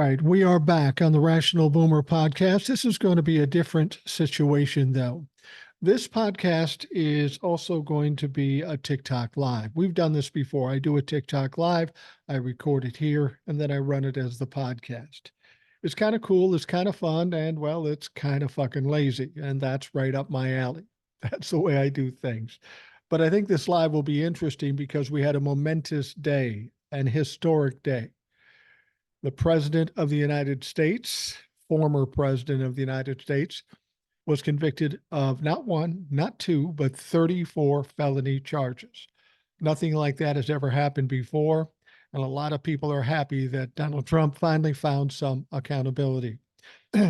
right, we are back on the Rational Boomer podcast. This is going to be a different situation, though. This podcast is also going to be a TikTok live. We've done this before. I do a TikTok live, I record it here, and then I run it as the podcast. It's kind of cool, it's kind of fun, and well, it's kind of fucking lazy, and that's right up my alley. That's the way I do things. But I think this live will be interesting because we had a momentous day, an historic day. The President of the United States, former President of the United States, was convicted of not one, not two, but 34 felony charges. Nothing like that has ever happened before. And a lot of people are happy that Donald Trump finally found some accountability.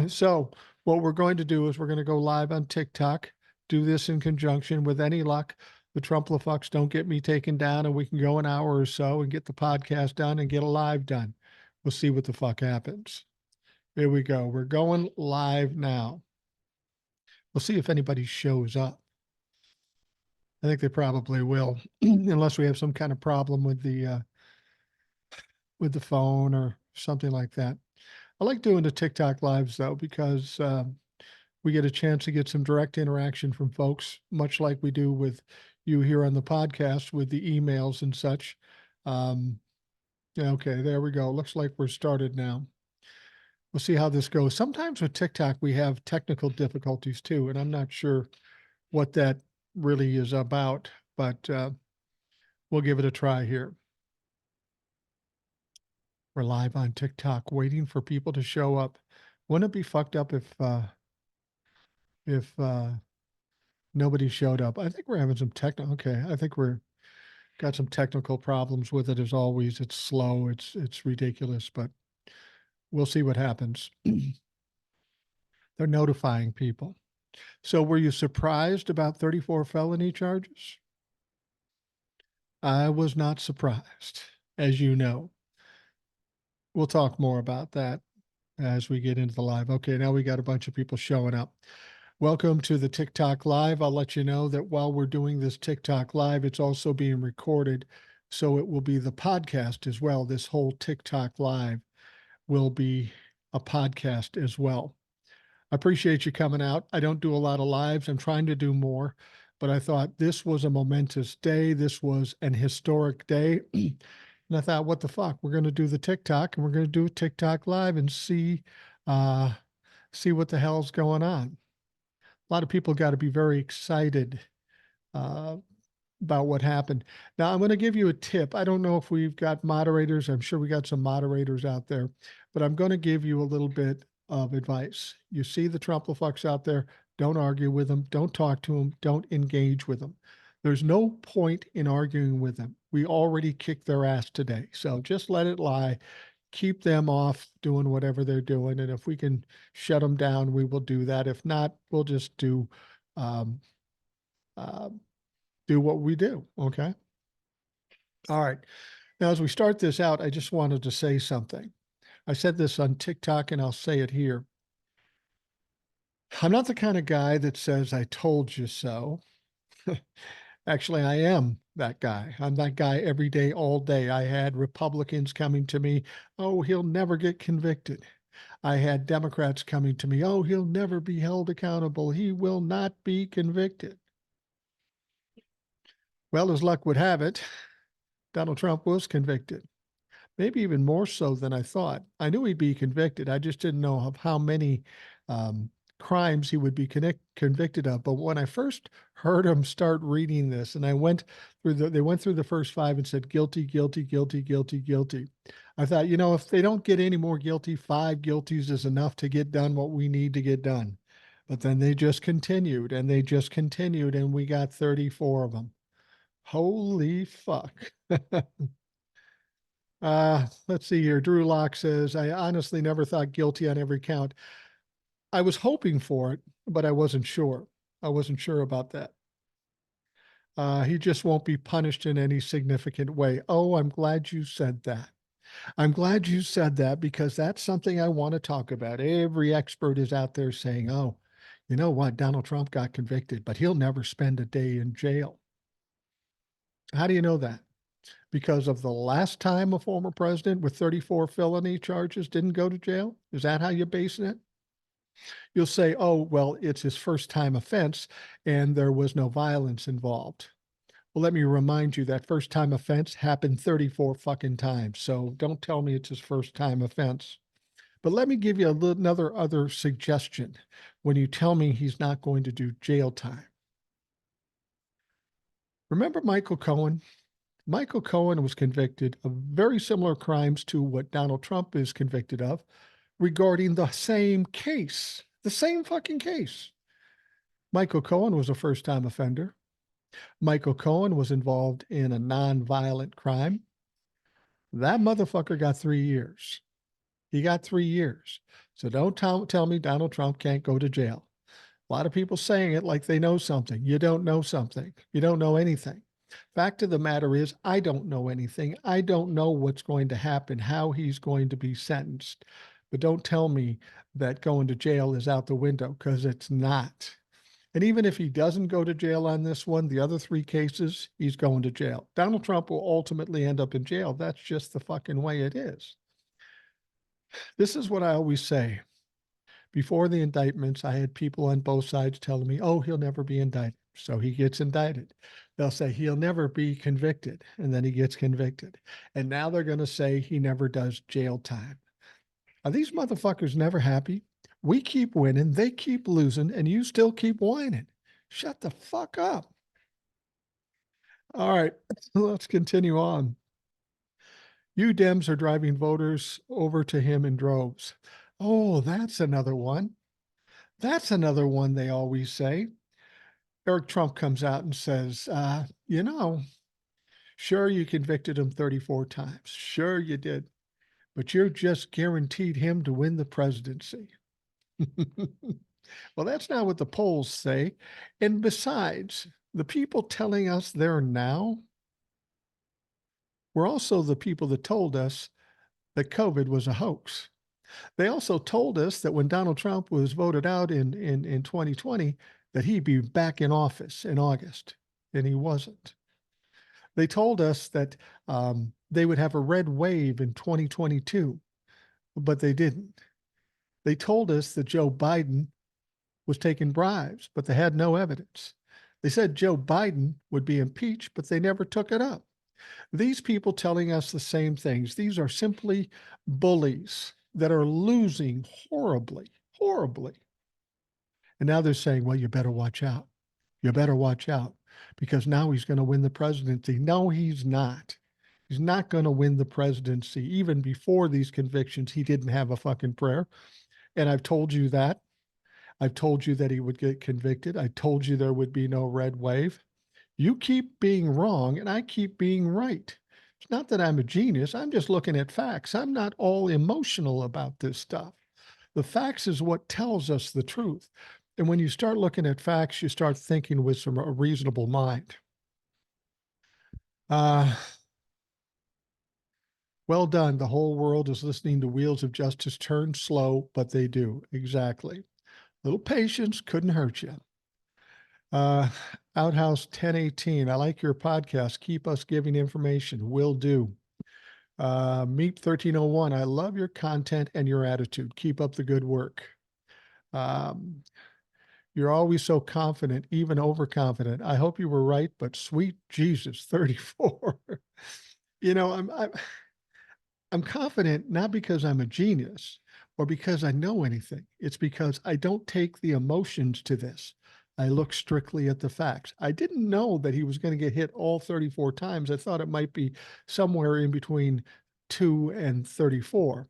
So, what we're going to do is we're going to go live on TikTok, do this in conjunction with any luck. The Trump-la-fucks don't get me taken down, and we can go an hour or so and get the podcast done and get a live done. We'll see what the fuck happens. Here we go. We're going live now. We'll see if anybody shows up. I think they probably will, unless we have some kind of problem with the phone or something like that. I like doing the TikTok lives though, because we get a chance to get some direct interaction from folks, much like we do with you here on the podcast with the emails and such. Yeah, okay, there we go. Looks like we're started now. We'll see how this goes. Sometimes with TikTok, we have technical difficulties too, and I'm not sure what that really is about, but we'll give it a try here. We're live on TikTok, waiting for people to show up. Wouldn't it be fucked up if nobody showed up? I think we're having some technical. Okay, I think we're got some technical problems with it as always. It's slow. It's ridiculous, but we'll see what happens. They're notifying people. So were you surprised about 34 felony charges? I was not surprised, as you know. We'll talk more about that as we get into the live. Okay, now we got a bunch of people showing up. Welcome to the TikTok live. I'll let you know that while we're doing this TikTok live, it's also being recorded. So it will be the podcast as well. This whole TikTok live will be a podcast as well. I appreciate you coming out. I don't do a lot of lives. I'm trying to do more, but I thought this was a momentous day. This was an historic day. And I thought, what the fuck? We're going to do the TikTok and we're going to do a TikTok live and see what the hell's going on. A lot of people got to be very excited about what happened. Now, I'm going to give you a tip. I don't know if we've got moderators. I'm sure we got some moderators out there, but I'm going to give you a little bit of advice. You see the Trump-la-fucks out there, don't argue with them, don't talk to them, don't engage with them. There's no point in arguing with them. We already kicked their ass today, so just let it lie. Keep them off doing whatever they're doing, and if we can shut them down, we will do that. If not, we'll just do what we do, okay? All right. Now, as we start this out, I just wanted to say something. I said this on TikTok, and I'll say it here. I'm not the kind of guy that says, I told you so. Actually, I am that guy. I'm that guy every day, all day. I had Republicans coming to me, oh, he'll never get convicted. I had Democrats coming to me, oh, he'll never be held accountable. He will not be convicted. Well, as luck would have it, Donald Trump was convicted. Maybe even more so than I thought. I knew he'd be convicted. I just didn't know of how many crimes he would be convicted of. But when I first heard him start reading this, and they went through the first five and said guilty, guilty, guilty, guilty, guilty. I thought, if they don't get any more guilty, 5 guilties is enough to get done what we need to get done. But then they just continued, and we got 34 of them. Holy fuck. Let's see here. Drew Locke says, I honestly never thought guilty on every count. I was hoping for it, but I wasn't sure. I wasn't sure about that. He just won't be punished in any significant way. Oh, I'm glad you said that. I'm glad you said that because that's something I want to talk about. Every expert is out there saying, oh, you know what? Donald Trump got convicted, but he'll never spend a day in jail. How do you know that? because of the last time a former president with 34 felony charges didn't go to jail? Is that how you're basing it? You'll say, oh, well, it's his first time offense and there was no violence involved. Well, let me remind you that first time offense happened 34 fucking times. So don't tell me it's his first time offense. But let me give you another other suggestion when you tell me he's not going to do jail time. Remember Michael Cohen? Michael Cohen was convicted of very similar crimes to what Donald Trump is convicted of regarding the same case, the same fucking case. Michael Cohen was a first time offender. Michael Cohen was involved in a non-violent crime. That motherfucker got 3 years. He got 3 years. So don't tell me Donald Trump can't go to jail. A lot of people saying it like they know something. You don't know something. You don't know anything. Fact of the matter is, I don't know anything. I don't know what's going to happen, how he's going to be sentenced. But don't tell me that going to jail is out the window, because it's not. And even if he doesn't go to jail on this one, the other three cases, he's going to jail. Donald Trump will ultimately end up in jail. That's just the fucking way it is. This is what I always say. Before the indictments, I had people on both sides telling me, oh, he'll never be indicted. So he gets indicted. They'll say he'll never be convicted. And then he gets convicted. And now they're going to say he never does jail time. Are these motherfuckers never happy? We keep winning, they keep losing, and you still keep whining. Shut the fuck up. All right, let's continue on. You Dems are driving voters over to him in droves. Oh, that's another one. That's another one they always say. Eric Trump comes out and says, sure, you convicted him 34 times. Sure, you did. But you're just guaranteed him to win the presidency. Well, that's not what the polls say. And besides, the people telling us there now were also the people that told us that COVID was a hoax. They also told us that when Donald Trump was voted out in 2020, that he'd be back in office in August, and he wasn't. They told us that they would have a red wave in 2022, but they didn't. They told us that Joe Biden was taking bribes, but they had no evidence. They said Joe Biden would be impeached, but they never took it up. These people telling us the same things, these are simply bullies that are losing horribly, horribly. And now they're saying, well, you better watch out. You better watch out, because now he's going to win the presidency. No, he's not. He's not going to win the presidency. Even before these convictions, he didn't have a fucking prayer. And I've told you that. I've told you that he would get convicted. I told you there would be no red wave. You keep being wrong and I keep being right. It's not that I'm a genius. I'm just looking at facts. I'm not all emotional about this stuff. The facts is what tells us the truth. And when you start looking at facts, you start thinking with a reasonable mind. Well done. The whole world is listening to wheels of justice turn slow, but they do. Exactly. Little patience couldn't hurt you. Uh, Outhouse 1018. I like your podcast. Keep us giving information. Will do. Meet 1301. I love your content and your attitude. Keep up the good work. Um, you're always so confident, even overconfident. I hope you were right, but sweet Jesus, 34. I'm confident not because I'm a genius or because I know anything. It's because I don't take the emotions to this. I look strictly at the facts. I didn't know that he was going to get hit all 34 times. I thought it might be somewhere in between 2 and 34.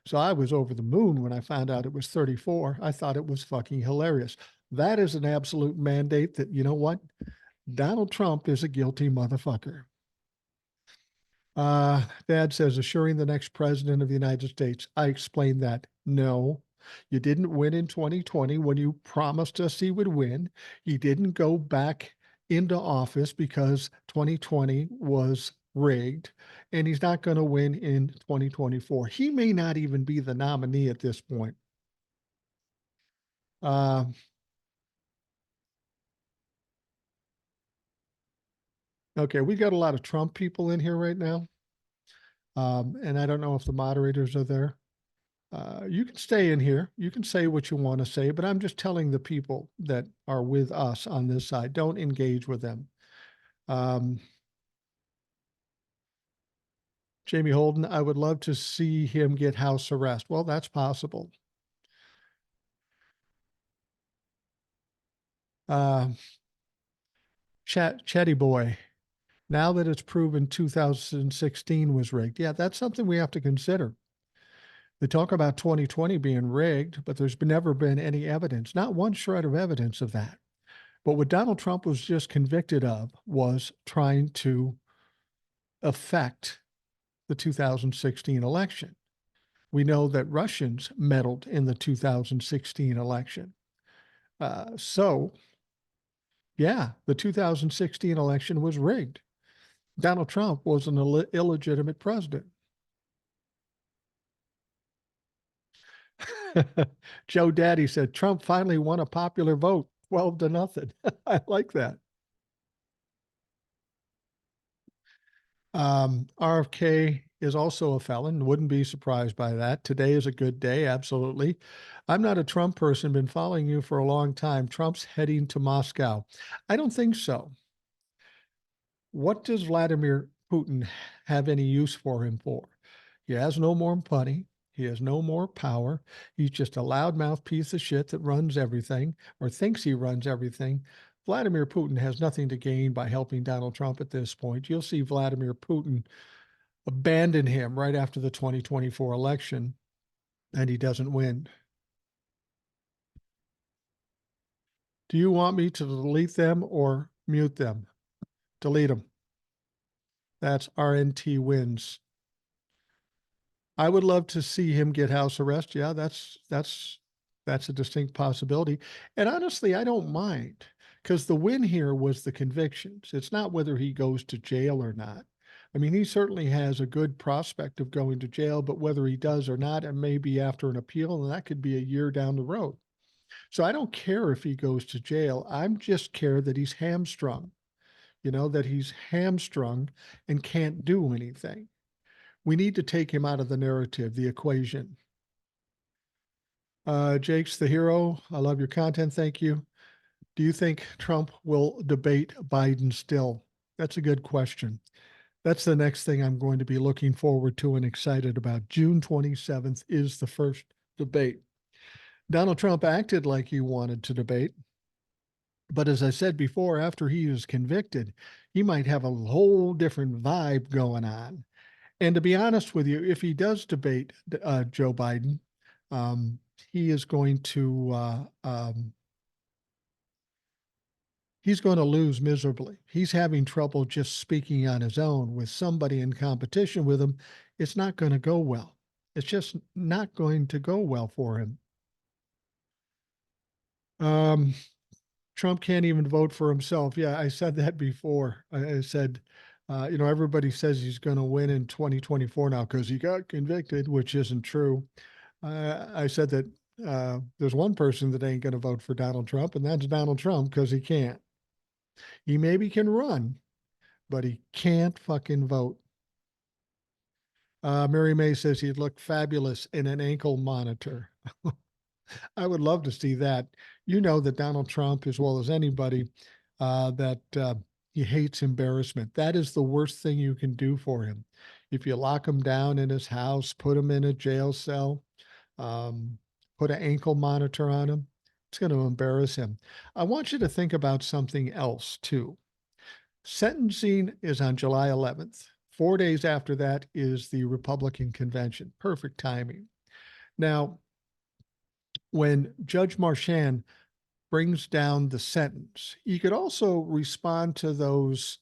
So I was over the moon when I found out it was 34. I thought it was fucking hilarious. That is an absolute mandate that, you know what? Donald Trump is a guilty motherfucker. Dad says, assuring the next president of the United States. I explained that. No, you didn't win in 2020 when you promised us he would win. He didn't go back into office because 2020 was rigged, and he's not going to win in 2024. He may not even be the nominee at this point. Uh, Okay, we got a lot of Trump people in here right now. And I don't know if the moderators are there. You can stay in here. You can say what you want to say, but I'm just telling the people that are with us on this side, don't engage with them. Um, Jamie Holden, I would love to see him get house arrest. Well, that's possible. Uh, Chatty Boy, now that it's proven 2016 was rigged. Yeah, that's something we have to consider. They talk about 2020 being rigged, but there's never been any evidence, not one shred of evidence of that. But what Donald Trump was just convicted of was trying to affect the 2016 election. We know that Russians meddled in the 2016 election. So, yeah, the 2016 election was rigged. Donald Trump was an illegitimate president. Joe Daddy said Trump finally won a popular vote, 12-0. I like that. RFK is also a felon. Wouldn't be surprised by that. Today is a good day. Absolutely. I'm not a Trump person, been following you for a long time. Trump's heading to Moscow. I don't think so. What does Vladimir Putin have any use for him for? He has no more money. He has no more power. He's just a loudmouth piece of shit that runs everything or thinks he runs everything. Vladimir Putin has nothing to gain by helping Donald Trump at this point. You'll see Vladimir Putin abandon him right after the 2024 election and he doesn't win. Do you want me to delete them or mute them? Delete them. That's RNT wins. I would love to see him get house arrest. Yeah, that's a distinct possibility. And honestly, I don't mind because the win here was the convictions. It's not whether he goes to jail or not. I mean, he certainly has a good prospect of going to jail, but whether he does or not, it may be after an appeal, and that could be a year down the road. So I don't care if he goes to jail. I'm just care that he's hamstrung, that he's hamstrung and can't do anything. We need to take him out of the narrative, the equation. Jake's the hero. I love your content. Thank you. Do you think Trump will debate Biden still? That's a good question. That's the next thing I'm going to be looking forward to and excited about. June 27th is the first debate. Donald Trump acted like he wanted to debate. But as I said before, after he is convicted, he might have a whole different vibe going on. And to be honest with you, if he does debate Joe Biden, um, he is going to he's going to lose miserably. He's having trouble just speaking on his own with somebody in competition with him. It's not going to go well. It's just not going to go well for him. Um, Trump can't even vote for himself. Yeah, I said that before. I said, everybody says he's going to win in 2024 now because he got convicted, which isn't true. I said that there's one person that ain't going to vote for Donald Trump, and that's Donald Trump because he can't. He maybe can run, but he can't fucking vote. Mary May says he'd look fabulous in an ankle monitor. I would love to see that. You know that Donald Trump, as well as anybody, that he hates embarrassment. That is the worst thing you can do for him. If you lock him down in his house, put him in a jail cell, um, put an ankle monitor on him, it's going to embarrass him. I want you to think about something else too. Sentencing is on July 11th. 4 days after that is the Republican convention. Perfect timing. Now, when Judge Marchand brings down the sentence, he could also respond to those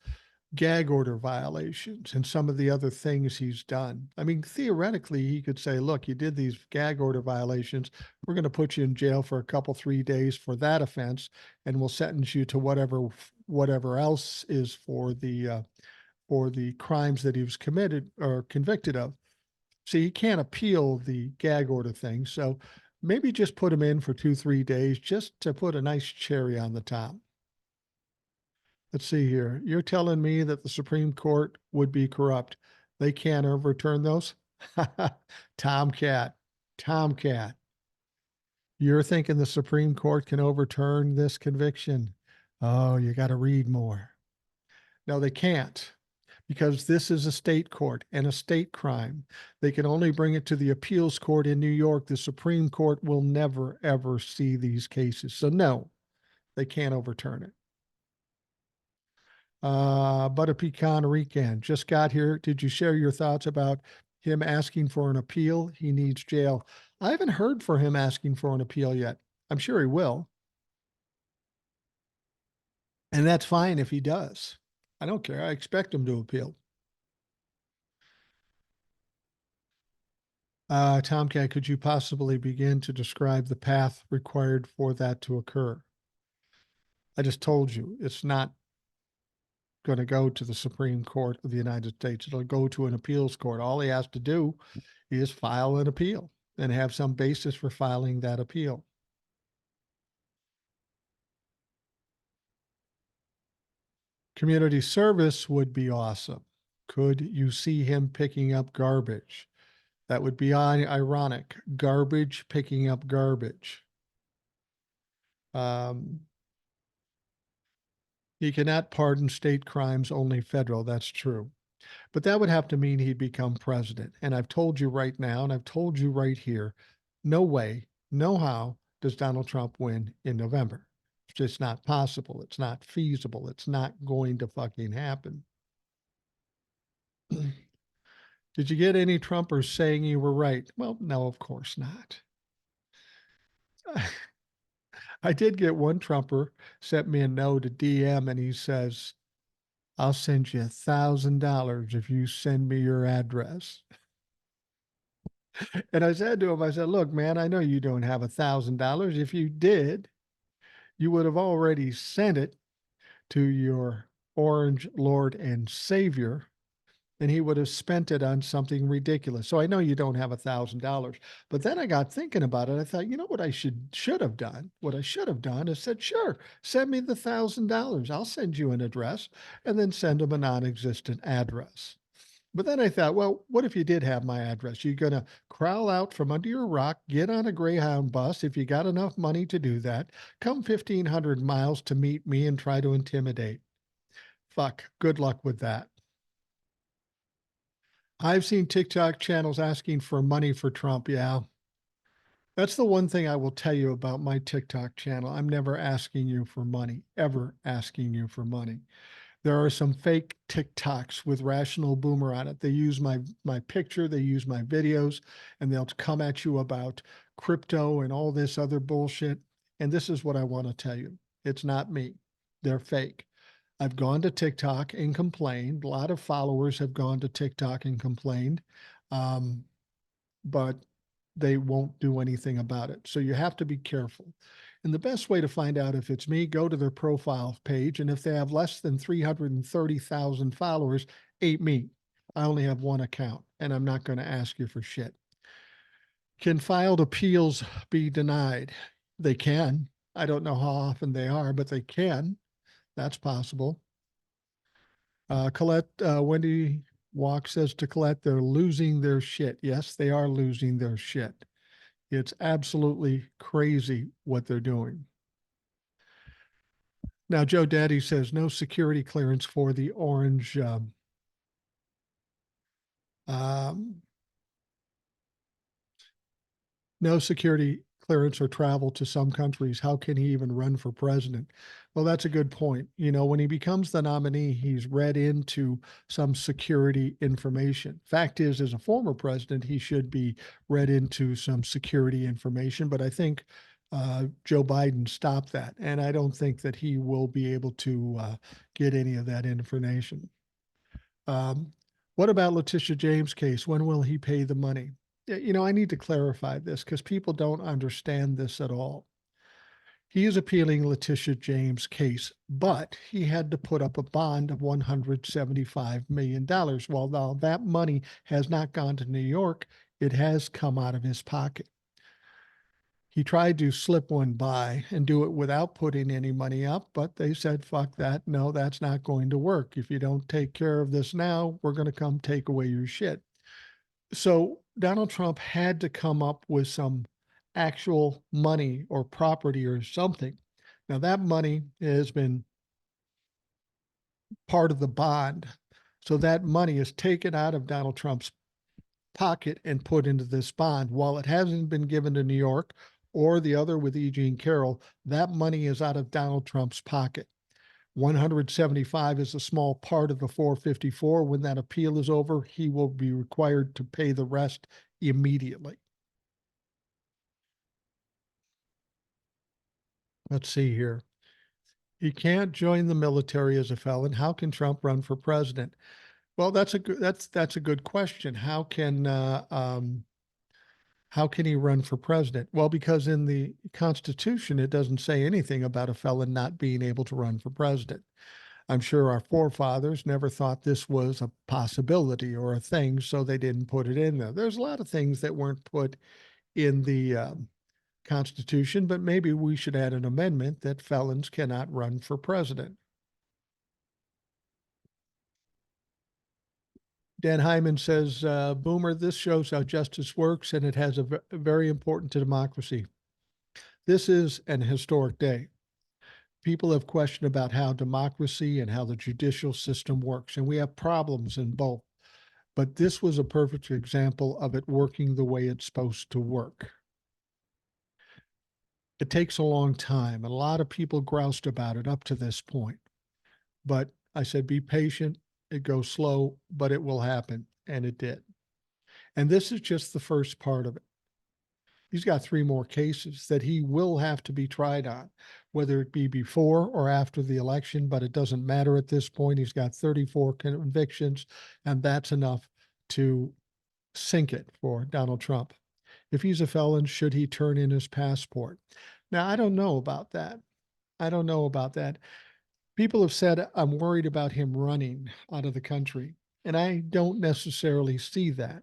gag order violations and some of the other things he's done. I mean, theoretically, he could say, look, you did these gag order violations. We're going to put you in jail for a couple, 3 days for that offense, and we'll sentence you to whatever else is for the crimes that he was committed or convicted of. So you can't appeal the gag order thing. So maybe just put him in for 2, 3 days just to put a nice cherry on the top. Let's see here. You're telling me that the Supreme Court would be corrupt. They can't overturn those? Tomcat. Tomcat. You're thinking the Supreme Court can overturn this conviction? Oh, you got to read more. No, they can't, because this is a state court and a state crime. They can only bring it to the appeals court in New York. The Supreme Court will never, ever see these cases. So, no, they can't overturn it. Butter Pecan Rican just got here. Did you share your thoughts about him asking for an appeal? He needs jail. I haven't heard for him asking for an appeal yet. I'm sure he will. And that's fine if he does. I don't care. I expect him to appeal. Tomcat, could you possibly begin to describe the path required for that to occur? I just told you it's not going to go to the Supreme Court of the United States. It'll go to an appeals court. All he has to do is file an appeal and have some basis for filing that appeal. Community service would be awesome. Could you see him picking up garbage? That would be ironic. Garbage picking up garbage. He cannot pardon state crimes, only federal. That's true. But that would have to mean he'd become president. And I've told you right now, and I've told you right here, no way, no how does Donald Trump win in November. It's just not possible. It's not feasible. It's not going to fucking happen. Did you get any Trumpers saying you were right? Well, no, of course not. I did get one Trumper sent me a note to DM and he says, I'll send you $1,000 if you send me your address. And I said to him, I said, look, man, I know you don't have $1,000. If you did, you would have already sent it to your orange Lord and Savior, and he would have spent it on something ridiculous. So I know you don't have $1,000. But then I got thinking about it. I thought, you know what I should have done? What I should have done is said, sure, send me the $1,000. I'll send you an address, and then send them a non-existent address. But then I thought, well, what if you did have my address? You're going to crawl out from under your rock, get on a Greyhound bus if you got enough money to do that, come 1,500 miles to meet me and try to intimidate. Fuck, good luck with that. I've seen TikTok channels asking for money for Trump. Yeah. That's the one thing I will tell you about my TikTok channel. I'm never asking you for money, ever asking you for money. There are some fake TikToks with Rational Boomer on it. They use my picture, they use my videos, and they'll come at you about crypto and all this other bullshit. And this is what I want to tell you. It's not me. They're fake. I've gone to TikTok and complained. A lot of followers have gone to TikTok and complained, but they won't do anything about it. So you have to be careful. And the best way to find out if it's me, go to their profile page. And if they have less than 330,000 followers, ain't me. I only have one account and I'm not going to ask you for shit. Can filed appeals be denied? They can. I don't know how often they are, but they can. That's possible. Colette, Wendy Walk says to Colette, they're losing their shit. Yes, they are losing their shit. It's absolutely crazy what they're doing. Now, Joe Daddy says no security clearance for the orange no security clearance or travel to some countries. How can he even run for president? Well, that's a good point. You know, when he becomes the nominee, he's read into some security information. Fact is, as a former president, he should be read into some security information. But I think Joe Biden stopped that. And I don't think that he will be able to get any of that information. What about Letitia James' case? When will he pay the money? You know, I need to clarify this because people don't understand this at all. He is appealing Letitia James' case, but he had to put up a bond of $175 million. Well, now that money has not gone to New York, it has come out of his pocket. He tried to slip one by and do it without putting any money up, but they said, fuck that. No, that's not going to work. If you don't take care of this now, we're going to come take away your shit. So Donald Trump had to come up with some actual money or property or something. Now, that money has been part of the bond. So that money is taken out of Donald Trump's pocket and put into this bond. While it hasn't been given to New York or the other with E. Jean Carroll, that money is out of Donald Trump's pocket. 175 is a small part of the 454. When that appeal is over, he will be required to pay the rest immediately. Let's see here. He can't join the military as a felon. How can Trump run for president? Well, that's a good question. How can he run for president? Well, because in the Constitution, it doesn't say anything about a felon not being able to run for president. I'm sure our forefathers never thought this was a possibility or a thing, so they didn't put it in there. There's a lot of things that weren't put in the Constitution, but maybe we should add an amendment that felons cannot run for president. Dan Hyman says, Boomer, this shows how justice works, and it has a very important to democracy. This is an historic day. People have questioned about how democracy and how the judicial system works, and we have problems in both. But this was a perfect example of it working the way it's supposed to work. It takes a long time. A lot of people groused about it up to this point. But I said, be patient. It goes slow, but it will happen. And it did. And this is just the first part of it. He's got 3 more cases that he will have to be tried on, whether it be before or after the election, but it doesn't matter at this point. He's got 34 convictions, and that's enough to sink it for Donald Trump. If he's a felon, should he turn in his passport? Now, I don't know about that. I don't know about that. People have said, I'm worried about him running out of the country, and I don't necessarily see that.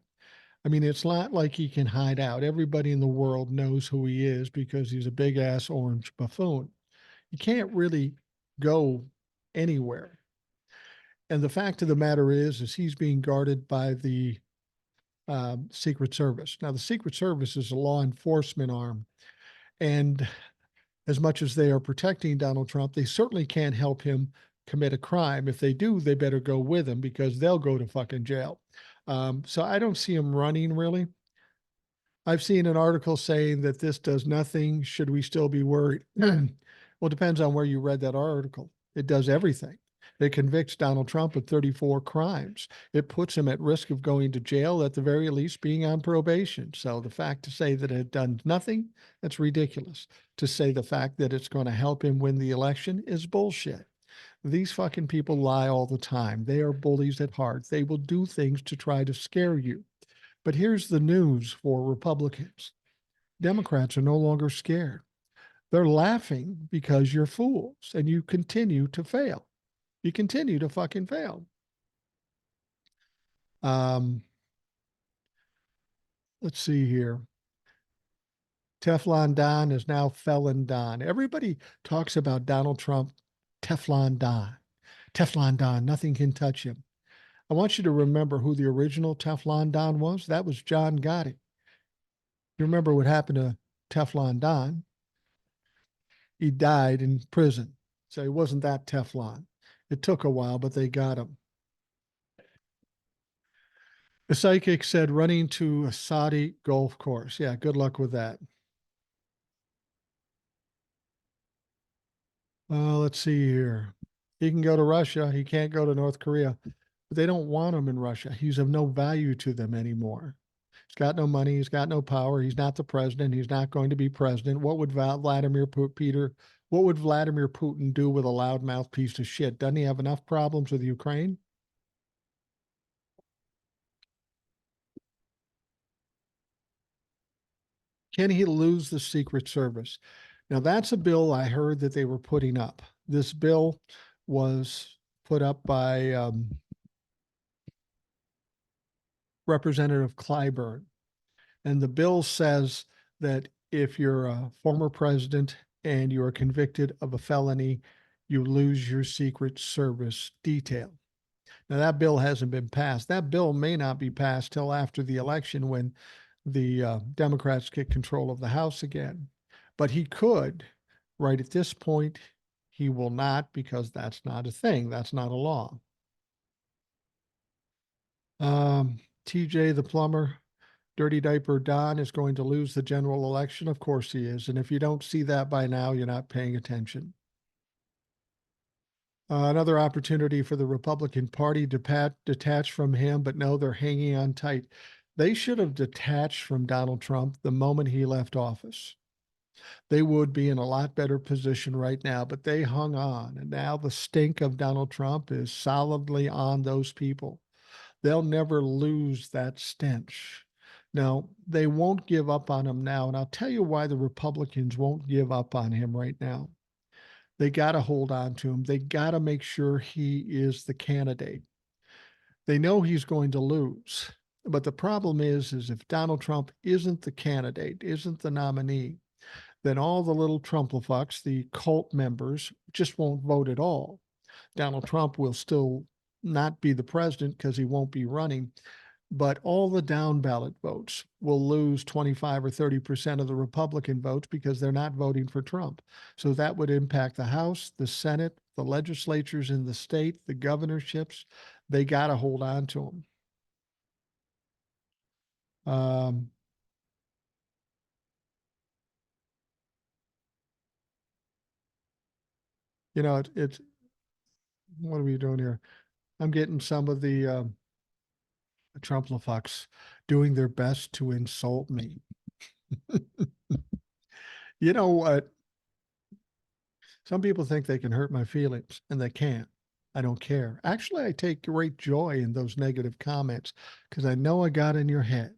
I mean, it's not like he can hide out. Everybody in the world knows who he is because he's a big ass orange buffoon. You can't really go anywhere. And the fact of the matter is he's being guarded by the Secret Service. Now, the Secret Service is a law enforcement arm. And as much as they are protecting Donald Trump, they certainly can't help him commit a crime. If they do, they better go with him because they'll go to fucking jail. So I don't see him running really. I've seen an article saying that this does nothing. Should we still be worried? Well, it depends on where you read that article. It does everything. It convicts Donald Trump of 34 crimes. It puts him at risk of going to jail, at the very least being on probation. So the fact to say that it had done nothing, that's ridiculous. To say the fact that it's going to help him win the election is bullshit. These fucking people lie all the time. They are bullies at heart. They will do things to try to scare you. But here's the news for Republicans. Democrats are no longer scared. They're laughing because you're fools and you continue to fail. You continue to fucking fail. Let's see here. Teflon Don is now Felon Don. Everybody talks about Donald Trump, Teflon Don. Teflon Don, nothing can touch him. I want you to remember who the original Teflon Don was. That was John Gotti. You remember what happened to Teflon Don? He died in prison. So he wasn't that Teflon. It took a while, but they got him. The psychic said running to a Saudi golf course. Yeah, good luck with that. Let's see here. He can go to Russia. He can't go to North Korea. But they don't want him in Russia. He's of no value to them anymore. He's got no money. He's got no power. He's not the president. He's not going to be president. What would Vladimir Putin do with a loudmouth piece of shit? Doesn't he have enough problems with Ukraine? Can he lose the Secret Service? Now, that's a bill I heard that they were putting up. This bill was put up by Representative Clyburn. And the bill says that if you're a former president and you are convicted of a felony, you lose your Secret Service detail. Now, that bill hasn't been passed. That bill may not be passed till after the election when the Democrats get control of the House again. But he could. Right at this point, he will not, because that's not a thing. That's not a law. TJ the plumber, Dirty Diaper Don is going to lose the general election. Of course he is. And if you don't see that by now, you're not paying attention. Another opportunity for the Republican Party to detach from him, but no, they're hanging on tight. They should have detached from Donald Trump the moment he left office. They would be in a lot better position right now, but they hung on. And now the stink of Donald Trump is solidly on those people. They'll never lose that stench. Now, they won't give up on him now. And I'll tell you why the Republicans won't give up on him right now. They got to hold on to him. They got to make sure he is the candidate. They know he's going to lose. But the problem is if Donald Trump isn't the candidate, isn't the nominee, then all the little Trumplafucks, the cult members, just won't vote at all. Donald Trump will still not be the president because he won't be running, but all the down ballot votes will lose 25 or 30% of the Republican votes because they're not voting for Trump. So that would impact the House, the Senate, the legislatures in the state, the governorships. They got to hold on to them. It's what are we doing here? I'm getting some of the Trumplafucks doing their best to insult me. You know what? Some people think they can hurt my feelings, and they can't. I don't care. Actually, I take great joy in those negative comments because I know I got in your head.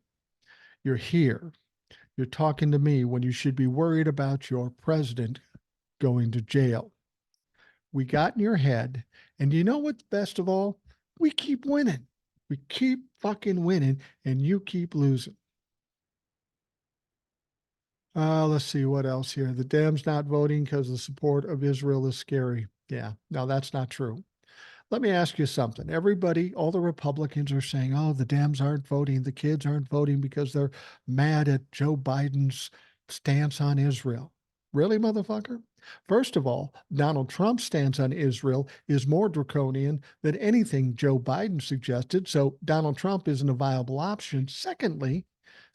You're here. You're talking to me when you should be worried about your president going to jail. We got in your head. And you know what's best of all? We keep winning. We keep fucking winning, and you keep losing. Let's see what else here. The Dems not voting because the support of Israel is scary. Yeah, no, that's not true. Let me ask you something. Everybody, all the Republicans are saying, oh, the Dems aren't voting. The kids aren't voting because they're mad at Joe Biden's stance on Israel. Really, motherfucker? First of all, Donald Trump's stance on Israel is more draconian than anything Joe Biden suggested. So Donald Trump isn't a viable option. Secondly,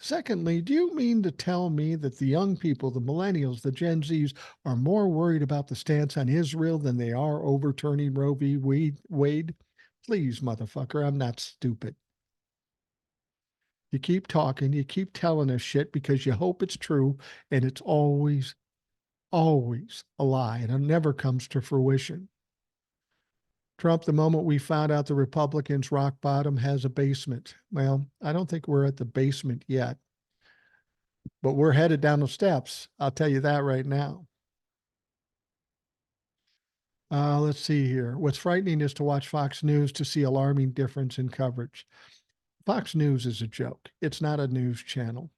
do you mean to tell me that the young people, the millennials, the Gen Zs, are more worried about the stance on Israel than they are overturning Roe v. Wade? Please, motherfucker, I'm not stupid. You keep talking, you keep telling us shit because you hope it's true, and it's always, always a lie, and it never comes to fruition. Trump, the moment we found out the Republicans' rock bottom has a basement. Well, I don't think we're at the basement yet, but we're headed down the steps. I'll tell you that right now. Let's see here. What's frightening is to watch Fox News to see alarming difference in coverage. Fox News is a joke. It's not a news channel.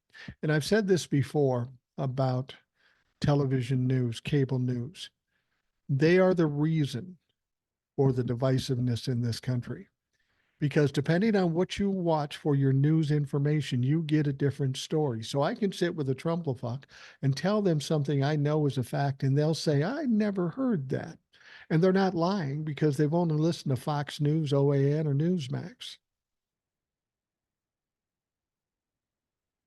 And I've said this before about television news, cable news. They are the reason for the divisiveness in this country. Because depending on what you watch for your news information, you get a different story. So I can sit with a Trumplefuck and tell them something I know is a fact, and they'll say, I never heard that. And they're not lying because they've only listened to Fox News, OAN, or Newsmax.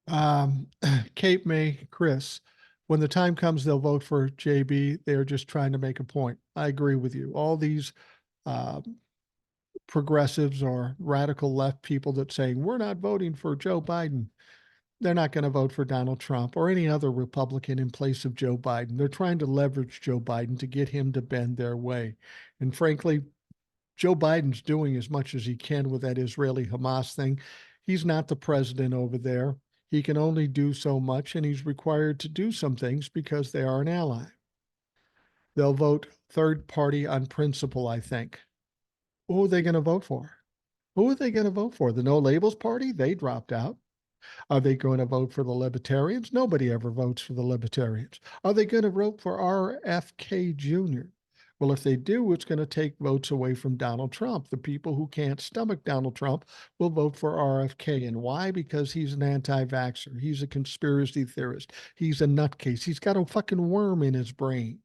Um, Cape May, Chris, when the time comes, they'll vote for JB. They're just trying to make a point. I agree with you. All these uh, progressives or radical left people that saying we're not voting for Joe Biden, they're not going to vote for Donald Trump or any other Republican in place of Joe Biden. They're trying to leverage Joe Biden to get him to bend their way. And frankly, Joe Biden's doing as much as he can with that Israeli Hamas thing. He's not the president over there. He can only do so much, and he's required to do some things because they are an ally. They'll vote third party on principle, I think. Who are they going to vote for? Who are they going to vote for? The No Labels Party? They dropped out. Are they going to vote for the Libertarians? Nobody ever votes for the Libertarians. Are they going to vote for RFK Jr.? Well, if they do, it's going to take votes away from Donald Trump. The people who can't stomach Donald Trump will vote for RFK. And why? Because he's an anti-vaxxer. He's a conspiracy theorist. He's a nutcase. He's got a fucking worm in his brain.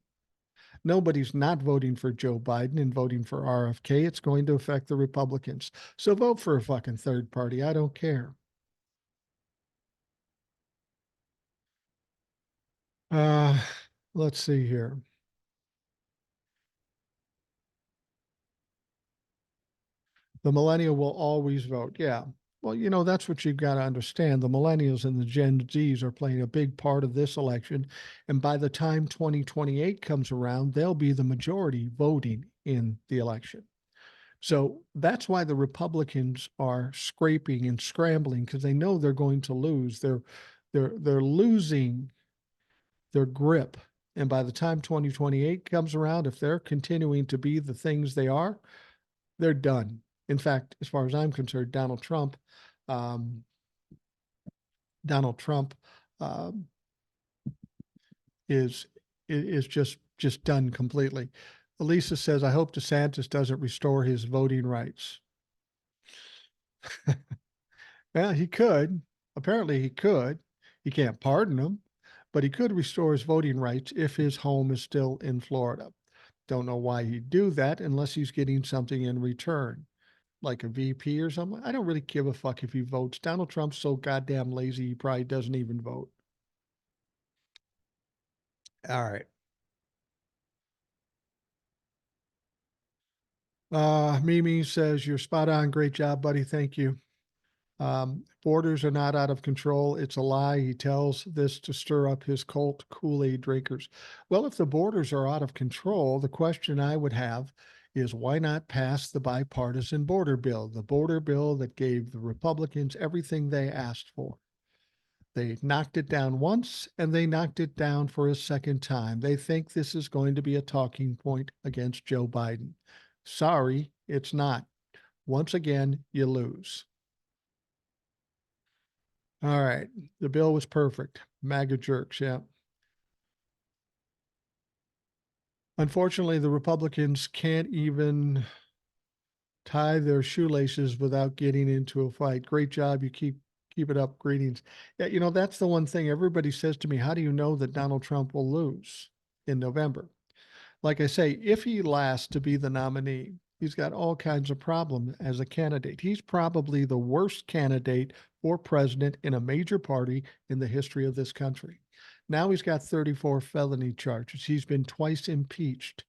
Nobody's not voting for Joe Biden and voting for RFK. It's going to affect the Republicans. So vote for a fucking third party. I don't care. Uh, let's see here. The millennial will always vote. Yeah. Well, that's what you've got to understand. The millennials and the Gen Zs are playing a big part of this election. And by the time 2028 comes around, they'll be the majority voting in the election. So that's why the Republicans are scraping and scrambling, because they know they're going to lose. They're losing their grip. And by the time 2028 comes around, if they're continuing to be the things they are, they're done. In fact, as far as I'm concerned, um, Donald Trump um, is just done completely. Elisa says, "I hope DeSantis doesn't restore his voting rights." Well, he could. Apparently, he could. He can't pardon him, but he could restore his voting rights if his home is still in Florida. Don't know why he'd do that unless he's getting something in return, like a VP or something. I don't really give a fuck if he votes. Donald Trump's so goddamn lazy, he probably doesn't even vote. All right. Mimi says, "You're spot on. Great job, buddy. Thank you." Borders are not out of control. It's a lie. He tells this to stir up his cult Kool-Aid drinkers. Well, if the borders are out of control, the question I would have is why not pass the bipartisan border bill, the border bill that gave the Republicans everything they asked for. They knocked it down once and they knocked it down for a second time. They think this is going to be a talking point against Joe Biden. Sorry, it's not. Once again, you lose. All right. The bill was perfect. MAGA jerks. Yeah. Unfortunately, the Republicans can't even tie their shoelaces without getting into a fight. Great job. You keep it up. Greetings. Yeah, that's the one thing everybody says to me. How do you know that Donald Trump will lose in November? Like I say, if he lasts to be the nominee, he's got all kinds of problems as a candidate. He's probably the worst candidate for president in a major party in the history of this country. Now he's got 34 felony charges. He's been twice impeached.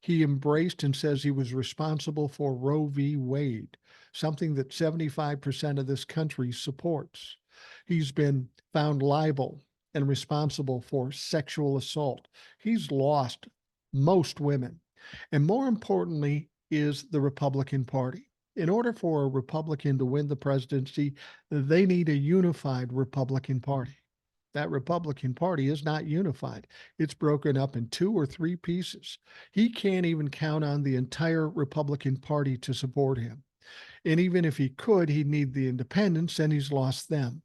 He embraced and says he was responsible for Roe v. Wade, something that 75% of this country supports. He's been found liable and responsible for sexual assault. He's lost most women. And more importantly, is the Republican Party. In order for a Republican to win the presidency, they need a unified Republican Party. That Republican Party is not unified. It's broken up in two or three pieces. He can't even count on the entire Republican Party to support him. And even if he could, he'd need the independents, and he's lost them.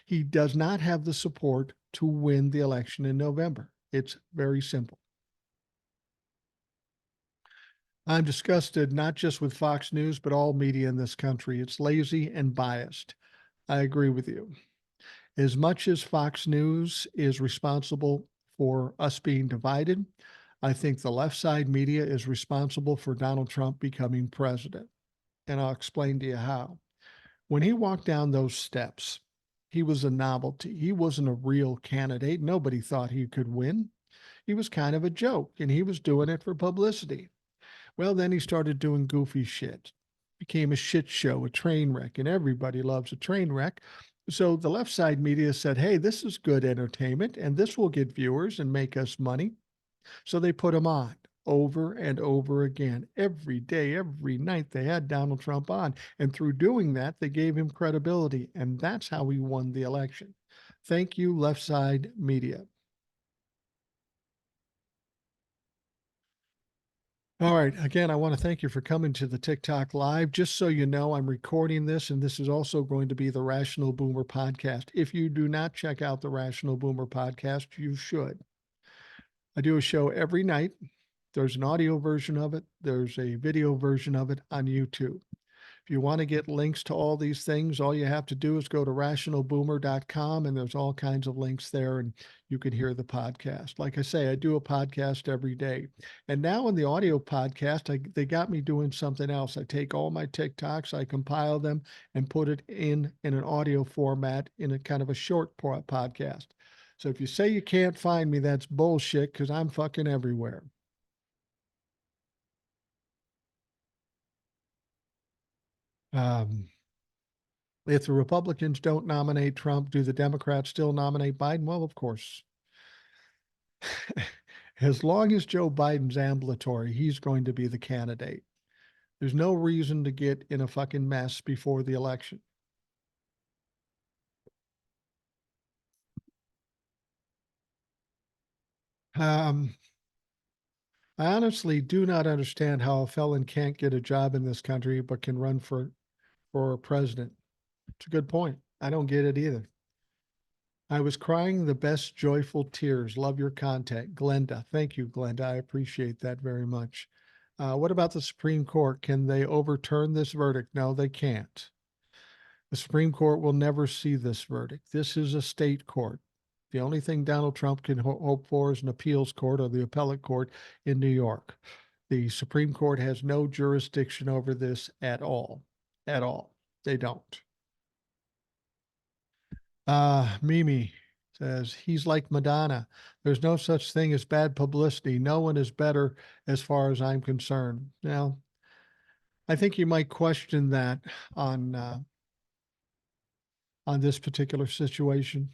He does not have the support to win the election in November. It's very simple. I'm disgusted not just with Fox News, but all media in this country. It's lazy and biased. I agree with you. As much as Fox News is responsible for us being divided, I think the left side media is responsible for Donald Trump becoming president. And I'll explain to you how. When he walked down those steps, he was a novelty. He wasn't a real candidate. Nobody thought he could win. He was kind of a joke, and he was doing it for publicity. Well, then he started doing goofy shit. Became a shit show, a train wreck, and everybody loves a train wreck. So the left side media said, hey, this is good entertainment, and this will get viewers and make us money. So they put him on over and over again. Every day, every night, they had Donald Trump on. And through doing that, they gave him credibility. And that's how he won the election. Thank you, left side media. All right. Again, I want to thank you for coming to the TikTok Live. Just so you know, I'm recording this, and this is also going to be the Rational Boomer podcast. If you do not check out the Rational Boomer podcast, you should. I do a show every night. There's an audio version of it, there's a video version of it on YouTube. If you want to get links to all these things, all you have to do is go to rationalboomer.com, and there's all kinds of links there, and you can hear the podcast. Like I say, I do a podcast every day. And now in the audio podcast, they got me doing something else. I take all my TikToks, I compile them, and put it in an audio format in a kind of a short podcast. So if you say you can't find me, that's bullshit, because I'm fucking everywhere. Um, if the Republicans don't nominate Trump, do the Democrats still nominate Biden? Well, of course. As long as Joe Biden's ambulatory, he's going to be the candidate. There's no reason to get in a fucking mess before the election. Um, I honestly do not understand how a felon can't get a job in this country but can run for president. It's a good point. I don't get it either. I was crying the best joyful tears. Love your content. Glenda. Thank you, Glenda. I appreciate that very much. What about the Supreme Court? Can they overturn this verdict? No, they can't. The Supreme Court will never see this verdict. This is a state court. The only thing Donald Trump can hope for is an appeals court or the appellate court in New York. The Supreme Court has no jurisdiction over this at all. At all. They don't. Mimi says he's like Madonna. There's no such thing as bad publicity. No one is better as far as I'm concerned. Now, I think you might question that on uh, on this particular situation.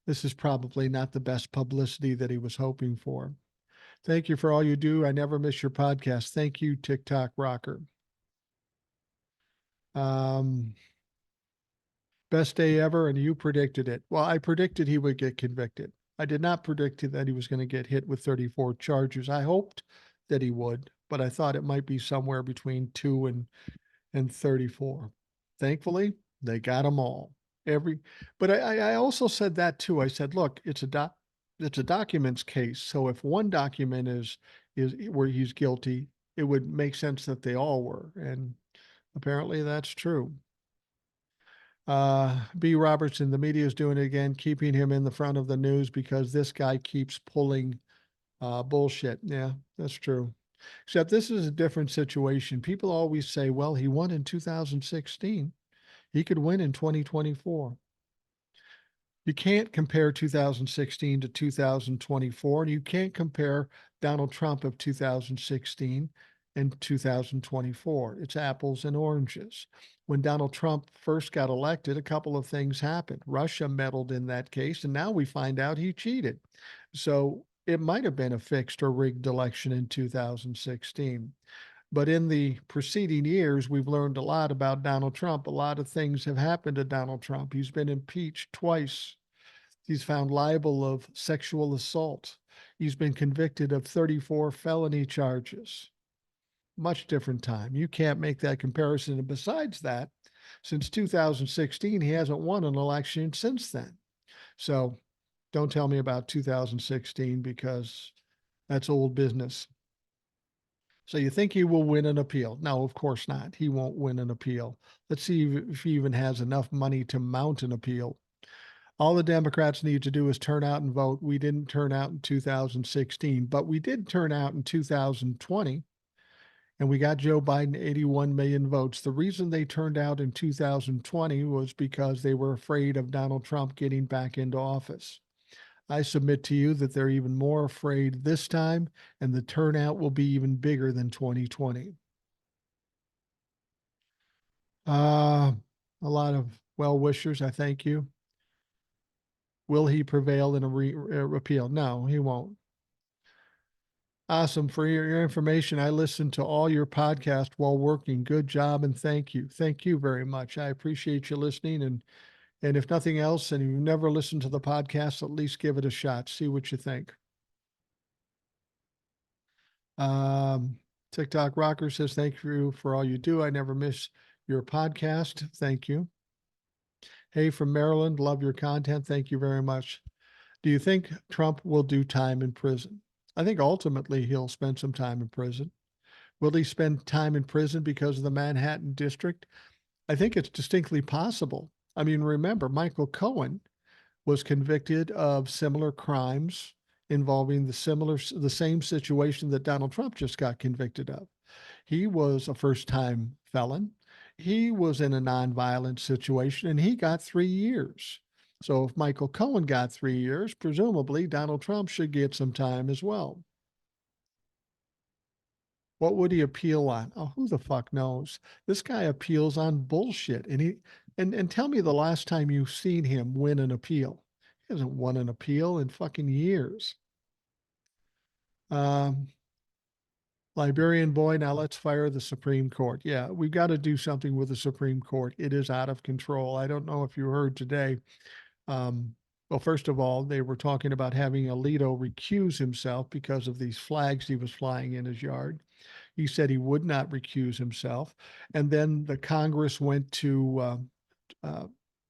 This is probably not the best publicity that he was hoping for. Thank you for all you do. I never miss your podcast. Thank you, TikTok Rocker. Um, Best day ever, and you predicted it. Well, I predicted he would get convicted. I did not predict that he was going to get hit with 34 charges. I hoped that he would, but I thought it might be somewhere between 2 and 34. Thankfully, they got them all. But I also said that too. I said, look, it's a documents case. So if one document is where he's guilty, it would make sense that they all were. And apparently that's true. B. Robertson, the media is doing it again, keeping him in the front of the news because this guy keeps pulling bullshit. Yeah, that's true. Except this is a different situation. People always say, well, he won in 2016. He could win in 2024. You can't compare 2016 to 2024, and you can't compare Donald Trump of 2016 and 2024. It's apples and oranges. When Donald Trump first got elected, a couple of things happened. Russia meddled in that case, and now we find out he cheated. So it might have been a fixed or rigged election in 2016. But in the preceding years, we've learned a lot about Donald Trump. A lot of things have happened to Donald Trump. He's been impeached twice. He's found liable of sexual assault. He's been convicted of 34 felony charges. Much different time. You can't make that comparison. And besides that, since 2016, he hasn't won an election since then. So don't tell me about 2016 because that's old business. So you think he will win an appeal? No, of course not. He won't win an appeal. Let's see if he even has enough money to mount an appeal. All the Democrats need to do is turn out and vote. We didn't turn out in 2016, but we did turn out in 2020, and we got Joe Biden 81 million votes. The reason they turned out in 2020 was because they were afraid of Donald Trump getting back into office. I submit to you that they're even more afraid this time, and the turnout will be even bigger than 2020. Uh, a lot of well wishers. I thank you. Will he prevail in a repeal? No, he won't. Awesome. For your information, I listen to all your podcasts while working. Good job and thank you. Thank you very much. I appreciate you listening. And if nothing else, and you've never listened to the podcast, at least give it a shot. See what you think. Um, TikTok Rocker says, thank you for all you do. I never miss your podcast. Thank you. Hey, from Maryland, love your content. Thank you very much. Do you think Trump will do time in prison? I think ultimately he'll spend some time in prison. Will he spend time in prison because of the Manhattan District? I think it's distinctly possible. I mean, remember, Michael Cohen was convicted of similar crimes involving the same situation that Donald Trump just got convicted of. He was a first-time felon. He was in a nonviolent situation and he got 3 years. So if Michael Cohen got 3 years, presumably Donald Trump should get some time as well. What would he appeal on? Oh, who the fuck knows? This guy appeals on bullshit. And tell me the last time you've seen him win an appeal. He hasn't won an appeal in fucking years. Um, Liberian boy, now let's fire the Supreme Court. Yeah, we've got to do something with the Supreme Court. It is out of control. I don't know if you heard today. Well, first of all, they were talking about having Alito recuse himself because of these flags he was flying in his yard. He said he would not recuse himself. And then the Congress went to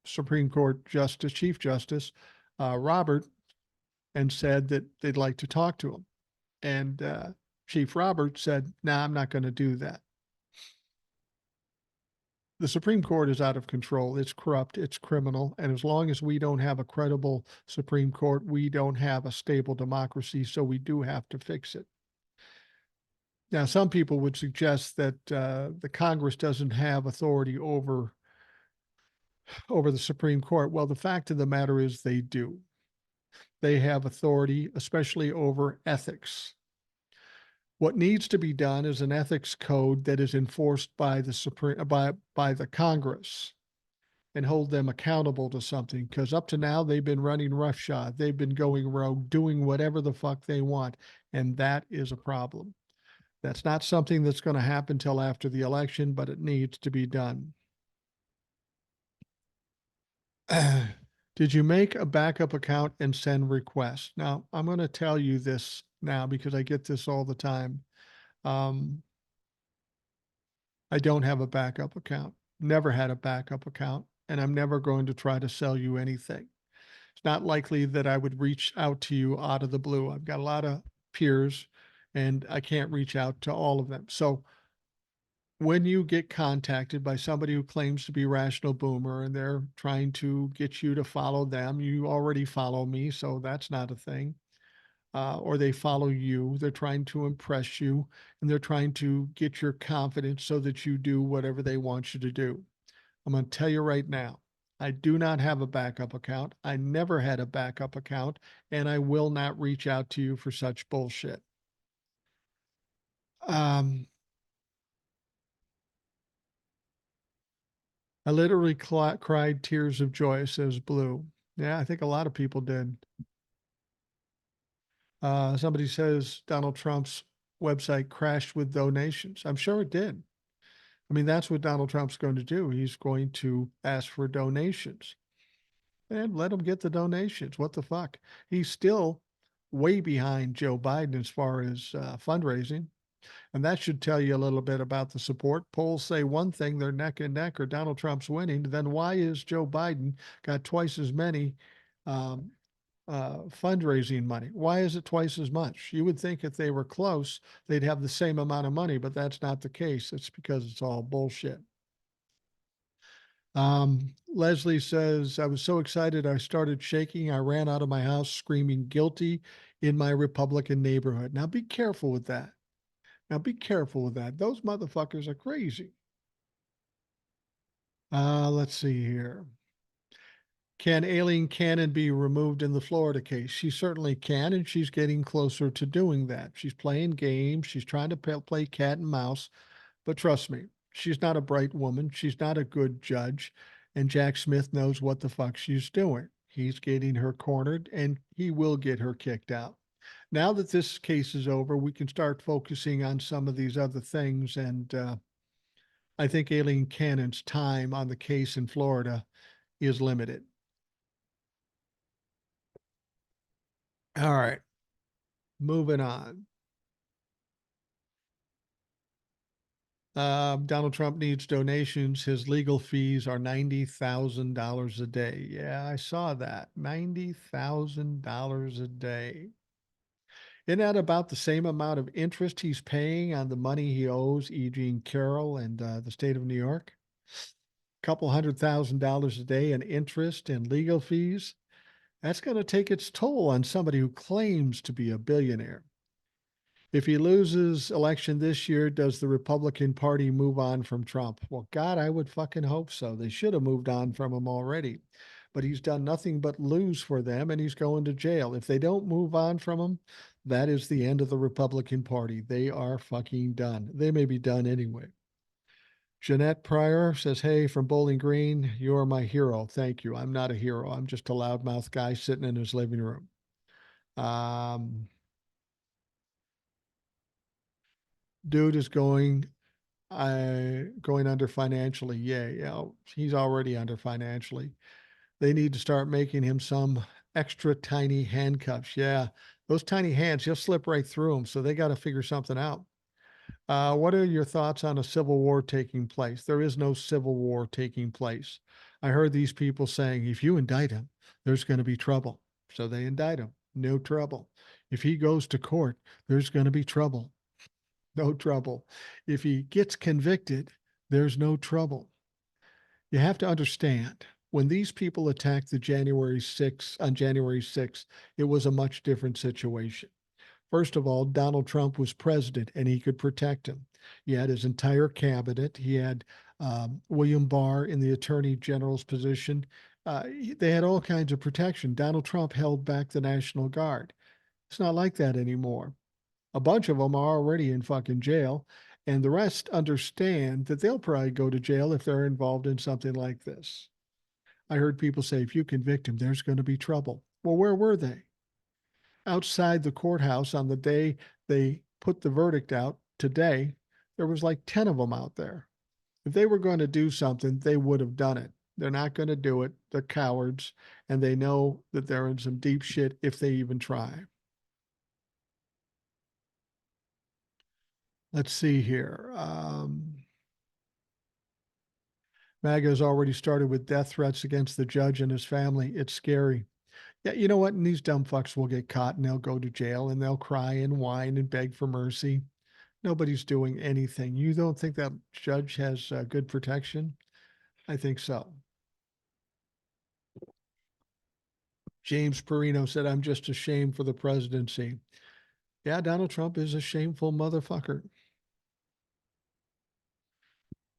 Supreme Court Chief Justice Robert, and said that they'd like to talk to him. And Chief Robert said, "No, I'm not going to do that." The Supreme Court is out of control. It's corrupt. It's criminal. And as long as we don't have a credible Supreme Court, we don't have a stable democracy. So we do have to fix it. Now, some people would suggest that the Congress doesn't have authority over the Supreme Court. Well, the fact of the matter is they do. They have authority, especially over ethics. What needs to be done is an ethics code that is enforced by the Congress and hold them accountable to something. Because up to now, they've been running roughshod. They've been going rogue, doing whatever the fuck they want. And that is a problem. That's not something that's going to happen till after the election, but it needs to be done. Did you make a backup account and send requests? Now, I'm going to tell you this now because I get this all the time. I don't have a backup account, never had a backup account, and I'm never going to try to sell you anything. It's not likely that I would reach out to you out of the blue. I've got a lot of peers and I can't reach out to all of them. So when you get contacted by somebody who claims to be Rational Boomer and they're trying to get you to follow them, you already follow me, so that's not a thing. Or they follow you, they're trying to impress you, and they're trying to get your confidence so that you do whatever they want you to do. I'm going to tell you right now, I do not have a backup account. I never had a backup account, and I will not reach out to you for such bullshit. I literally cried tears of joy, says Blue. Yeah, I think a lot of people did. Somebody says Donald Trump's website crashed with donations. I'm sure it did. I mean, that's what Donald Trump's going to do. He's going to ask for donations and let him get the donations. What the fuck? He's still way behind Joe Biden as far as fundraising. And that should tell you a little bit about the support. Polls say one thing, they're neck and neck, or Donald Trump's winning. Then why is Joe Biden got twice as many um, fundraising money? Why is it twice as much? You would think if they were close, they'd have the same amount of money, but that's not the case. It's because it's all bullshit. Leslie says, I was so excited I started shaking. I ran out of my house screaming guilty in my Republican neighborhood. Now be careful with that. Now be careful with that. Those motherfuckers are crazy. Let's see here. Can Aileen Cannon be removed in the Florida case? She certainly can, and she's getting closer to doing that. She's playing games. She's trying to play cat and mouse. But trust me, she's not a bright woman. She's not a good judge. And Jack Smith knows what the fuck she's doing. He's getting her cornered, and he will get her kicked out. Now that this case is over, we can start focusing on some of these other things. And I think Aileen Cannon's time on the case in Florida is limited. All right, moving on. Donald Trump needs donations. His legal fees are $90,000 a day. Yeah, I saw that. $90,000 a day. Isn't that about the same amount of interest he's paying on the money he owes E. Jean Carroll and the state of New York? A couple $100,000 a day in interest and legal fees. That's going to take its toll on somebody who claims to be a billionaire. If he loses election this year, does the Republican Party move on from Trump? Well, God, I would fucking hope so. They should have moved on from him already. But he's done nothing but lose for them, and he's going to jail. If they don't move on from him, that is the end of the Republican Party. They are fucking done. They may be done anyway. Jeanette Pryor says, "Hey, from Bowling Green, you're my hero. Thank you. I'm not a hero. I'm just a loudmouth guy sitting in his living room." Um, Dude is going under financially. Yeah, he's already under financially. They need to start making him some extra tiny handcuffs. Yeah, those tiny hands, he'll slip right through them. So they got to figure something out. What are your thoughts on a civil war taking place? There is no civil war taking place. I heard these people saying, if you indict him, there's going to be trouble. So they indict him. No trouble. If he goes to court, there's going to be trouble. No trouble. If he gets convicted, there's no trouble. You have to understand when these people attacked the January 6th on January 6th, it was a much different situation. First of all, Donald Trump was president and he could protect him. He had his entire cabinet. He had William Barr in the attorney general's position. They had all kinds of protection. Donald Trump held back the National Guard. It's not like that anymore. A bunch of them are already in fucking jail, and the rest understand that they'll probably go to jail if they're involved in something like this. I heard people say, if you convict him, there's going to be trouble. Well, where were they? Outside the courthouse on the day they put the verdict out today, there was like 10 of them out there. If they were going to do something, they would have done it. They're not going to do it. They're cowards, and they know that they're in some deep shit if they even try. Let's see here. MAGA has already started with death threats against the judge and his family. It's scary. Yeah, you know what? And these dumb fucks will get caught and they'll go to jail and they'll cry and whine and beg for mercy. Nobody's doing anything. You don't think that judge has good protection? I think so. James Perino said, "I'm just ashamed for the presidency." Yeah, Donald Trump is a shameful motherfucker.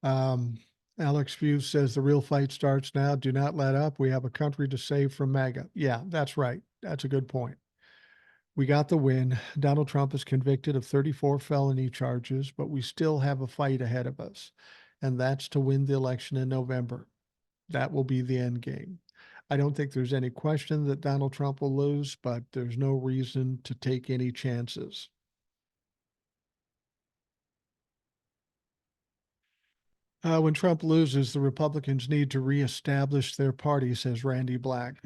Um, Alex Fuse says, "The real fight starts now. Do not let up. We have a country to save from MAGA." Yeah, that's right. That's a good point. We got the win. Donald Trump is convicted of 34 felony charges, but we still have a fight ahead of us, and that's to win the election in November. That will be the end game. I don't think there's any question that Donald Trump will lose, but there's no reason to take any chances. When Trump loses, the Republicans need to reestablish their party, says Randy Black.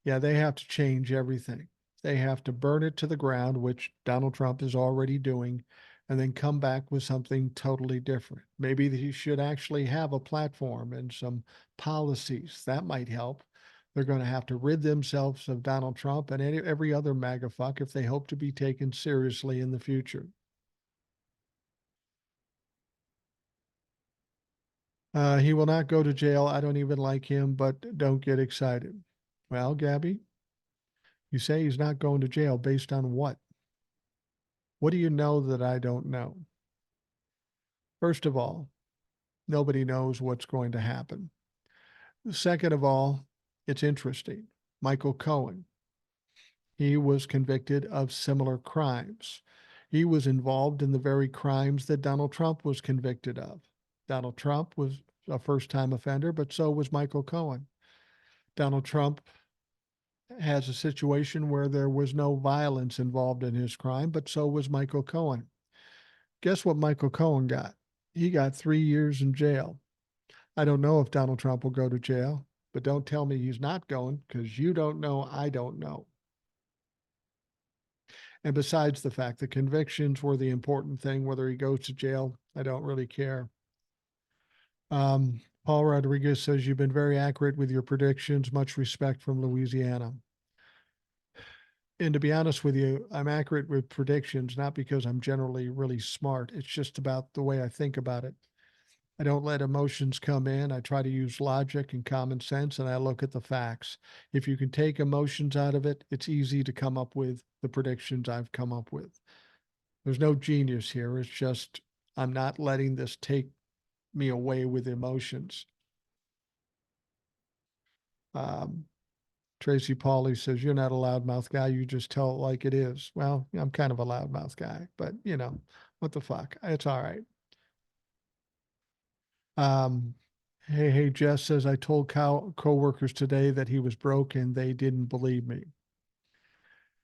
Yeah, they have to change everything. They have to burn it to the ground, which Donald Trump is already doing, and then come back with something totally different. Maybe he should actually have a platform and some policies. That might help. They're going to have to rid themselves of Donald Trump and every other MAGA fuck if they hope to be taken seriously in the future. He will not go to jail. I don't even like him, but don't get excited. Well, Gabby, you say he's not going to jail based on what? What do you know that I don't know? First of all, nobody knows what's going to happen. Second of all, it's interesting. Michael Cohen, he was convicted of similar crimes. He was involved in the very crimes that Donald Trump was convicted of. Donald Trump was a first time offender, but so was Michael Cohen. Donald Trump has a situation where there was no violence involved in his crime, but so was Michael Cohen. Guess what Michael Cohen got? He got 3 years in jail. I don't know if Donald Trump will go to jail, but don't tell me he's not going because you don't know, I don't know. And besides the fact, the convictions were the important thing. Whether he goes to jail, I don't really care. Paul Rodriguez says, you've been very accurate with your predictions. Much respect from Louisiana. And to be honest with you, I'm accurate with predictions, not because I'm generally really smart. It's just about the way I think about it. I don't let emotions come in. I try to use logic and common sense, and I look at the facts. If you can take emotions out of it, it's easy to come up with the predictions I've come up with. There's no genius here. It's just I'm not letting this take me away with emotions. Um, Tracy Pauly says, you're not a loudmouth guy. You just tell it like it is. Well, I'm kind of a loudmouth guy, but what the fuck? It's all right. Um, hey, Jess says, I told coworkers today that he was broke and they didn't believe me.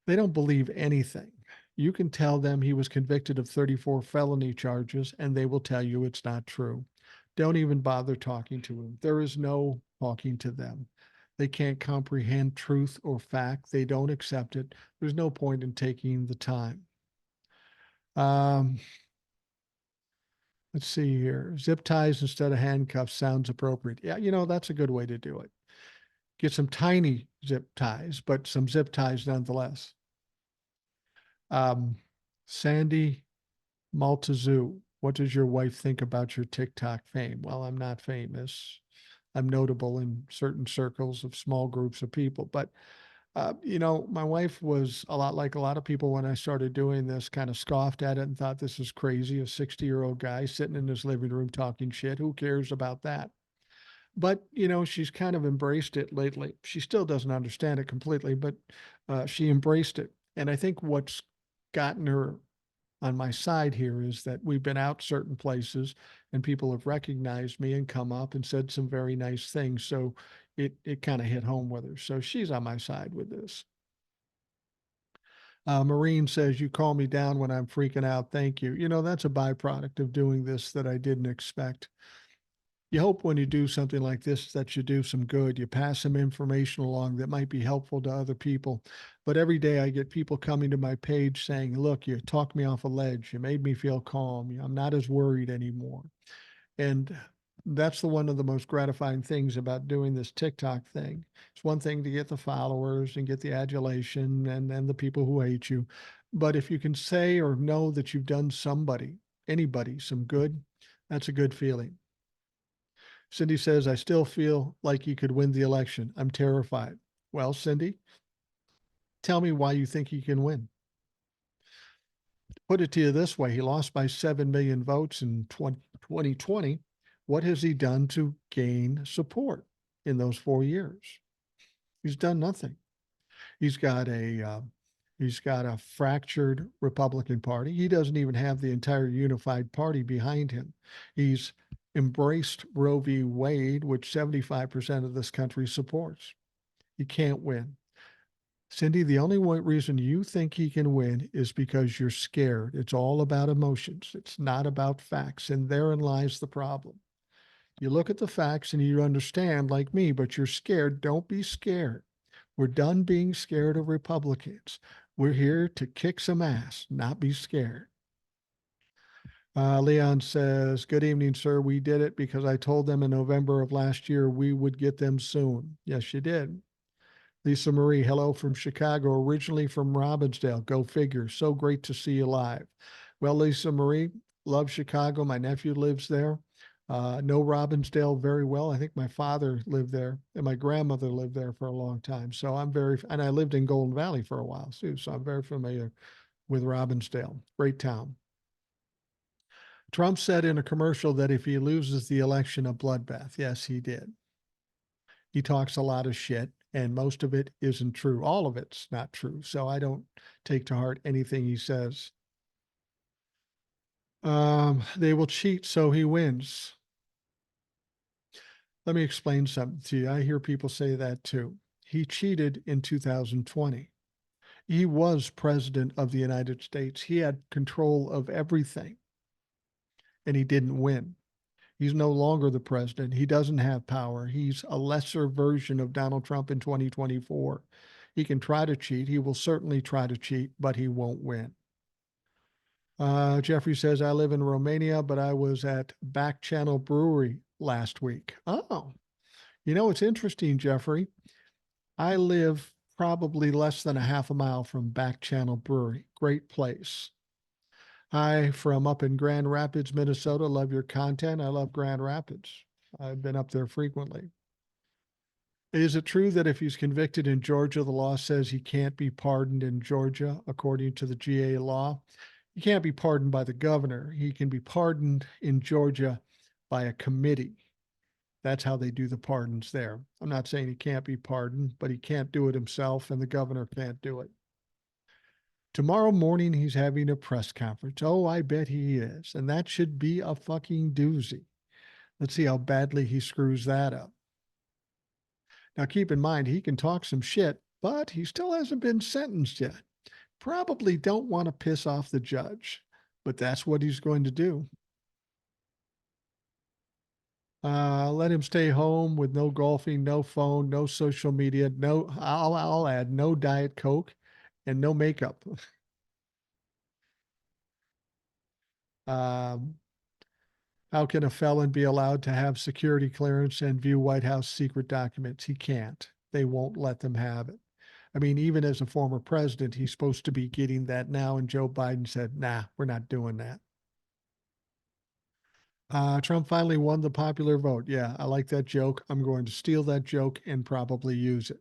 They don't believe anything. You can tell them he was convicted of 34 felony charges and they will tell you it's not true. Don't even bother talking to him. There is no talking to them. They can't comprehend truth or fact. They don't accept it. There's no point in taking the time. Let's see here. Zip ties instead of handcuffs sounds appropriate. Yeah, that's a good way to do it. Get some tiny zip ties, but some zip ties nonetheless. Um, Sandy Maltazoo, what does your wife think about your TikTok fame? Well, I'm not famous. I'm notable in certain circles of small groups of people, but my wife was a lot like a lot of people when I started doing this, kind of scoffed at it and thought this is crazy. A 60-year-old guy sitting in his living room talking shit. Who cares about that? But, she's kind of embraced it lately. She still doesn't understand it completely, but she embraced it. And I think what's gotten her on my side here is that we've been out certain places and people have recognized me and come up and said some very nice things. So it kind of hit home with her. So she's on my side with this. Maureen says, you call me down when I'm freaking out. Thank you. That's a byproduct of doing this that I didn't expect. You hope when you do something like this that you do some good. You pass some information along that might be helpful to other people. But every day I get people coming to my page saying, look, you talked me off a ledge. You made me feel calm. I'm not as worried anymore. And that's one of the most gratifying things about doing this TikTok thing. It's one thing to get the followers and get the adulation and the people who hate you. But if you can say or know that you've done anybody, some good, that's a good feeling. Cindy says, I still feel like he could win the election. I'm terrified. Well, Cindy, tell me why you think he can win. Put it to you this way, he lost by 7 million votes in 2020. What has he done to gain support in those 4 years? He's done nothing. He's got a fractured Republican Party. He doesn't even have the entire unified party behind him. He's embraced Roe v. Wade, which 75% of this country supports. He can't win. Cindy, the only reason you think he can win is because you're scared. It's all about emotions. It's not about facts. And therein lies the problem. You look at the facts and you understand, like me, but you're scared. Don't be scared. We're done being scared of Republicans. We're here to kick some ass, not be scared. Leon says, good evening, sir. We did it because I told them in November of last year we would get them soon. Yes, you did. Lisa Marie, hello from Chicago, originally from Robbinsdale. Go figure. So great to see you live. Well, Lisa Marie, love Chicago. My nephew lives there. Know Robbinsdale very well. I think my father lived there and my grandmother lived there for a long time. So and I lived in Golden Valley for a while too. So I'm very familiar with Robbinsdale. Great town. Trump said in a commercial that if he loses the election, a bloodbath. Yes, he did. He talks a lot of shit and most of it isn't true. All of it's not true. So I don't take to heart anything he says. They will cheat so he wins. Let me explain something to you. I hear people say that too. He cheated in 2020. He was president of the United States. He had control of everything and he didn't win. He's no longer the president. He doesn't have power. He's a lesser version of Donald Trump in 2024. He can try to cheat. He will certainly try to cheat, but he won't win. Jeffrey says, I live in Romania, but I was at Back Channel Brewery last week. Oh, it's interesting, Jeffrey. I live probably less than a half a mile from Back Channel Brewery. Great place. Hi, from up in Grand Rapids, Minnesota. Love your content. I love Grand Rapids. I've been up there frequently. Is it true that if he's convicted in Georgia, the law says he can't be pardoned in Georgia, according to the GA law? He can't be pardoned by the governor. He can be pardoned in Georgia by a committee. That's how they do the pardons there. I'm not saying he can't be pardoned, but he can't do it himself, and the governor can't do it. Tomorrow morning, he's having a press conference. Oh, I bet he is. And that should be a fucking doozy. Let's see how badly he screws that up. Now, keep in mind, he can talk some shit, but he still hasn't been sentenced yet. Probably don't want to piss off the judge, but that's what he's going to do. Let him stay home with no golfing, no phone, no social media, I'll add no Diet Coke and no makeup. Um, how can a felon be allowed to have security clearance and view White House secret documents? He can't. They won't let them have it. I mean, even as a former president, he's supposed to be getting that now. And Joe Biden said, nah, we're not doing that. Trump finally won the popular vote. Yeah, I like that joke. I'm going to steal that joke and probably use it.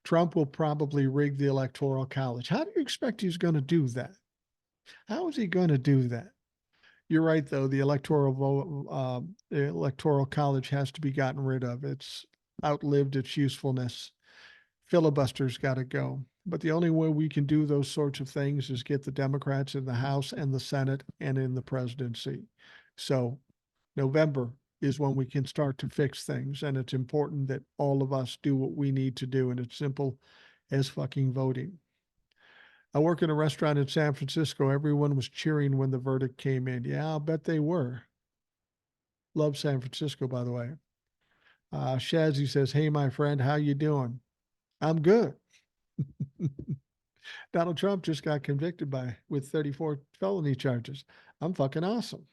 Trump will probably rig the Electoral College. How do you expect he's going to do that? How is he going to do that? You're right, though. The Electoral College has to be gotten rid of. It's outlived its usefulness. Filibusters got to go. But the only way we can do those sorts of things is get the Democrats in the House and the Senate and in the presidency. So November is when we can start to fix things. And it's important that all of us do what we need to do. And it's simple as fucking voting. I work in a restaurant in San Francisco. Everyone was cheering when the verdict came in. Yeah, I'll bet they were. Love San Francisco, by the way. Shazzy says, hey, my friend, how you doing? I'm good. Donald Trump just got convicted with 34 felony charges. I'm fucking awesome.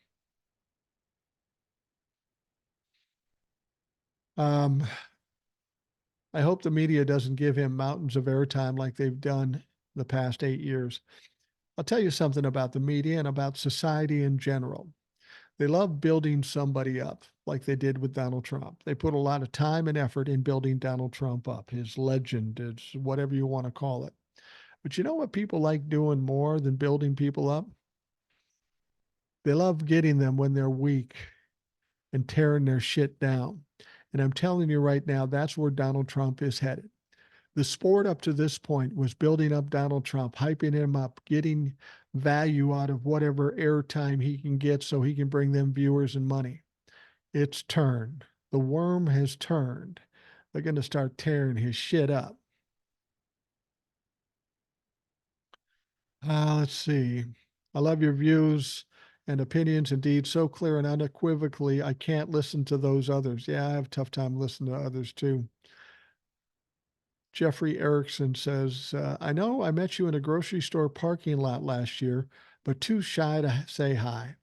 I hope the media doesn't give him mountains of airtime like they've done the past 8 years. I'll tell you something about the media and about society in general. They love building somebody up like they did with Donald Trump. They put a lot of time and effort in building Donald Trump up, his legend, his whatever you want to call it. But you know what people like doing more than building people up? They love getting them when they're weak and tearing their shit down. And I'm telling you right now, that's where Donald Trump is headed. The sport up to this point was building up Donald Trump, hyping him up, getting value out of whatever airtime he can get so he can bring them viewers and money. It's turned. The worm has turned. They're going to start tearing his shit up. Let's see. I love your views and opinions. Indeed, so clear and unequivocally, I can't listen to those others. Yeah, I have a tough time listening to others too. Jeffrey Erickson says, I know I met you in a grocery store parking lot last year, but too shy to say hi.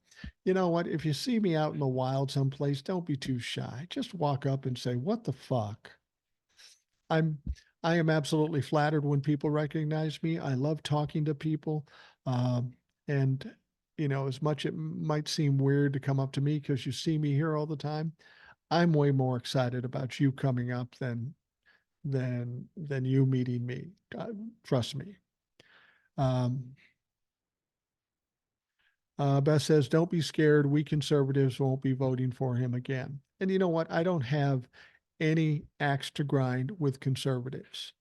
You know what? If you see me out in the wild someplace, don't be too shy. Just walk up and say, what the fuck? I'm I am absolutely flattered when people recognize me. I love talking to people. Um, and as much it might seem weird to come up to me because you see me here all the time, I'm way more excited about you coming up than you meeting me. Trust me. Um, Beth says, don't be scared. We conservatives won't be voting for him again. And you know what? I don't have any axe to grind with conservatives.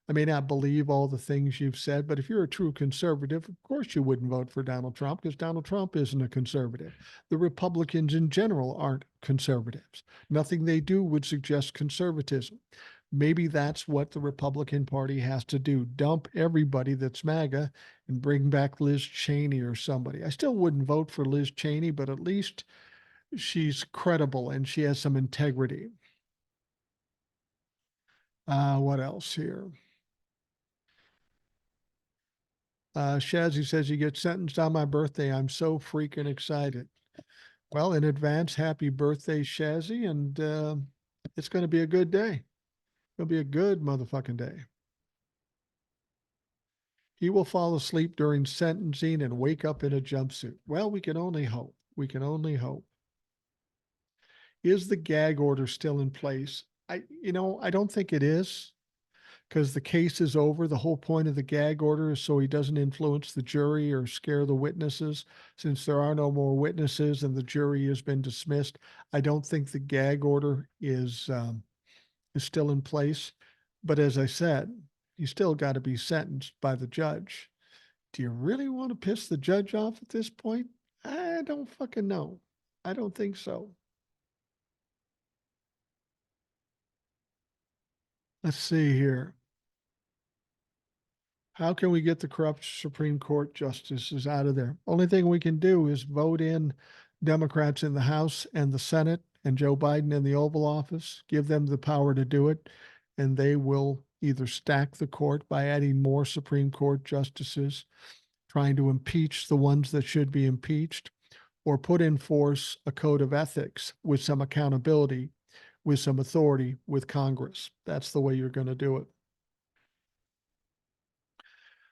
I may not believe all the things you've said, but if you're a true conservative, of course you wouldn't vote for Donald Trump because Donald Trump isn't a conservative. The Republicans in general aren't conservatives. Nothing they do would suggest conservatism. Maybe that's what the Republican Party has to do, dump everybody that's MAGA and bring back Liz Cheney or somebody. I still wouldn't vote for Liz Cheney, but at least she's credible and she has some integrity. What else here? Shazzy says he gets sentenced on my birthday. I'm so freaking excited. Well, in advance, happy birthday, Shazzy, and it's going to be a good day. It'll be a good motherfucking day. He will fall asleep during sentencing and wake up in a jumpsuit. Well, we can only hope. We can only hope. Is the gag order still in place? I don't think it is because the case is over. The whole point of the gag order is so he doesn't influence the jury or scare the witnesses. Since there are no more witnesses and the jury has been dismissed, I don't think the gag order is still in place. But as I said, you still got to be sentenced by the judge. Do you really want to piss the judge off at this point? I don't fucking know. I don't think so. Let's see here. How can we get the corrupt Supreme Court justices out of there? Only thing we can do is vote in Democrats in the House and the Senate and Joe Biden in the Oval Office, give them the power to do it, and they will either stack the court by adding more Supreme Court justices, trying to impeach the ones that should be impeached, or put in force a code of ethics with some accountability, with some authority with Congress. That's the way you're going to do it.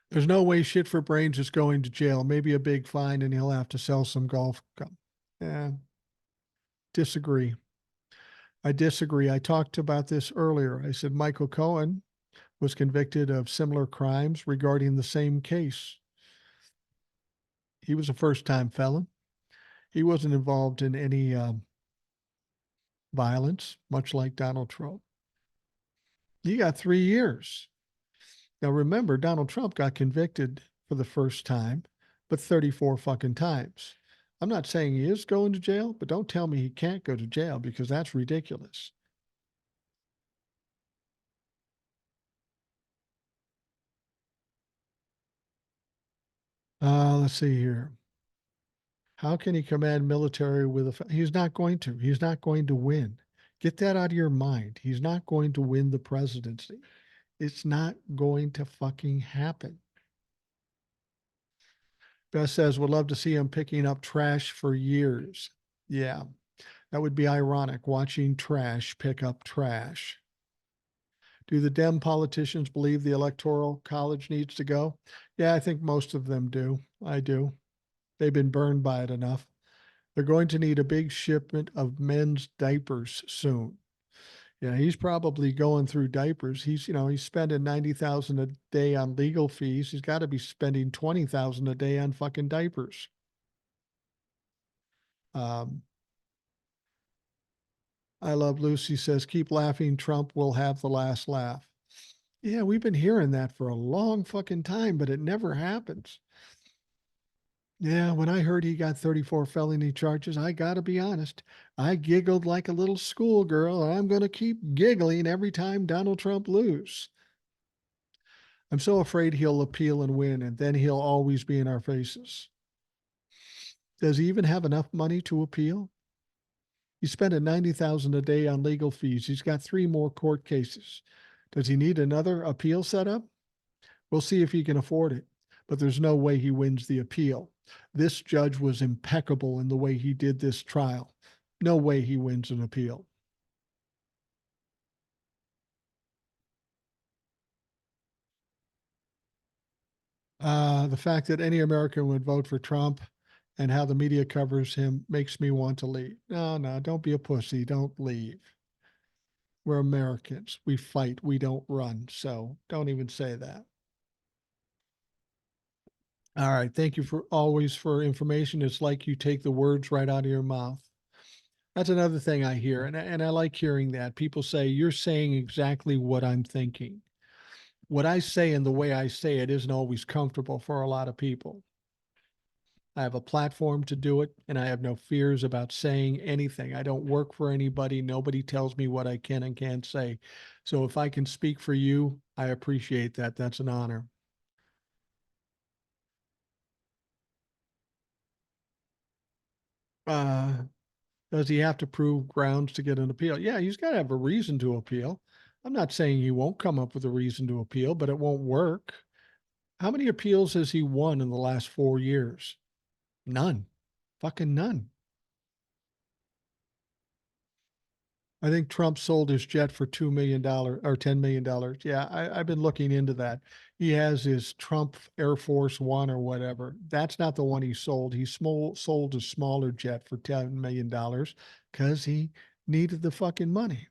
There's no way Shit for Brains is going to jail. Maybe a big fine and he'll have to sell some golf. Yeah, disagree. I disagree. I talked about this earlier. I said Michael Cohen was convicted of similar crimes regarding the same case. He was a first-time felon. He wasn't involved in any violence, much like Donald Trump. He got 3 years. Now remember, Donald Trump got convicted for the first time, but 34 fucking times. I'm not saying he is going to jail, but don't tell me he can't go to jail because that's ridiculous. Let's see here. How can he command military with a? He's not going to. He's not going to win. Get that out of your mind. He's not going to win the presidency. It's not going to fucking happen. Beth says, would love to see him picking up trash for years. Yeah, that would be ironic, watching trash pick up trash. Do the Dem politicians believe the Electoral College needs to go? Yeah, I think most of them do. I do. They've been burned by it enough. They're going to need a big shipment of men's diapers soon. Yeah, he's probably going through diapers. He's spending 90,000 a day on legal fees. He's got to be spending 20,000 a day on fucking diapers. Um, I love Lucy says, keep laughing. Trump will have the last laugh. Yeah, we've been hearing that for a long fucking time, but it never happens. Yeah, when I heard he got 34 felony charges, I got to be honest, I giggled like a little schoolgirl. I'm going to keep giggling every time Donald Trump loses. I'm so afraid he'll appeal and win, and then he'll always be in our faces. Does he even have enough money to appeal? He's spending 90,000 a day on legal fees. He's got 3 more court cases. Does he need another appeal set up? We'll see if he can afford it, but there's no way he wins the appeal. This judge was impeccable in the way he did this trial. No way he wins an appeal. The fact that any American would vote for Trump and how the media covers him makes me want to leave. No, don't be a pussy. Don't leave. We're Americans. We fight. We don't run. So don't even say that. All right. Thank you for always for information. It's like you take the words right out of your mouth. That's another thing I hear. And I like hearing that. People say, you're saying exactly what I'm thinking. What I say and the way I say it isn't always comfortable for a lot of people. I have a platform to do it, and I have no fears about saying anything. I don't work for anybody. Nobody tells me what I can and can't say. So if I can speak for you, I appreciate that. That's an honor. Uh, does he have to prove grounds to get an appeal? Yeah, he's got to have a reason to appeal. I'm not saying he won't come up with a reason to appeal, but it won't work. How many appeals has he won in the last 4 years? None. Fucking none. I think Trump sold his jet for $2 million or $10 million. Yeah, I've been looking into that. He has his Trump Air Force One or whatever. That's not the one he sold. He sold a smaller jet for $10 million because he needed the fucking money.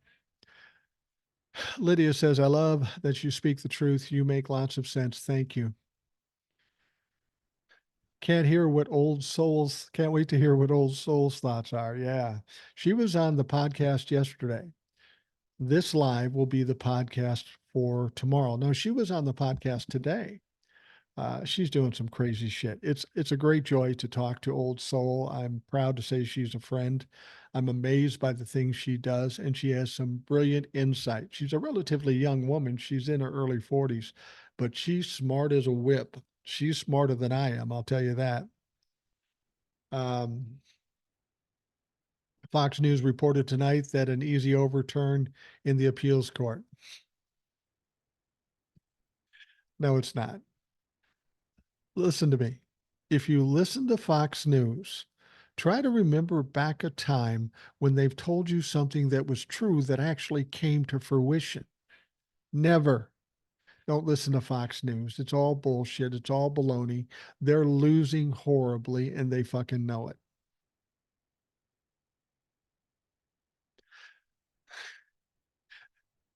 Lydia says, I love that you speak the truth. You make lots of sense. Thank you. Can't wait to hear what old souls thoughts are. Yeah. She was on the podcast yesterday. This live will be the podcast for tomorrow. No, she was on the podcast today. She's doing some crazy shit. It's a great joy to talk to Old Soul. I'm proud to say she's a friend. I'm amazed by the things she does, and she has some brilliant insight. She's a relatively young woman. She's in her early 40s, but she's smart as a whip. She's smarter than I am, I'll tell you that. Um, Fox News reported tonight that an easy overturn in the appeals court. No, it's not. Listen to me. If you listen to Fox News, try to remember back a time when they've told you something that was true that actually came to fruition. Never. Don't listen to Fox News. It's all bullshit. It's all baloney. They're losing horribly and they fucking know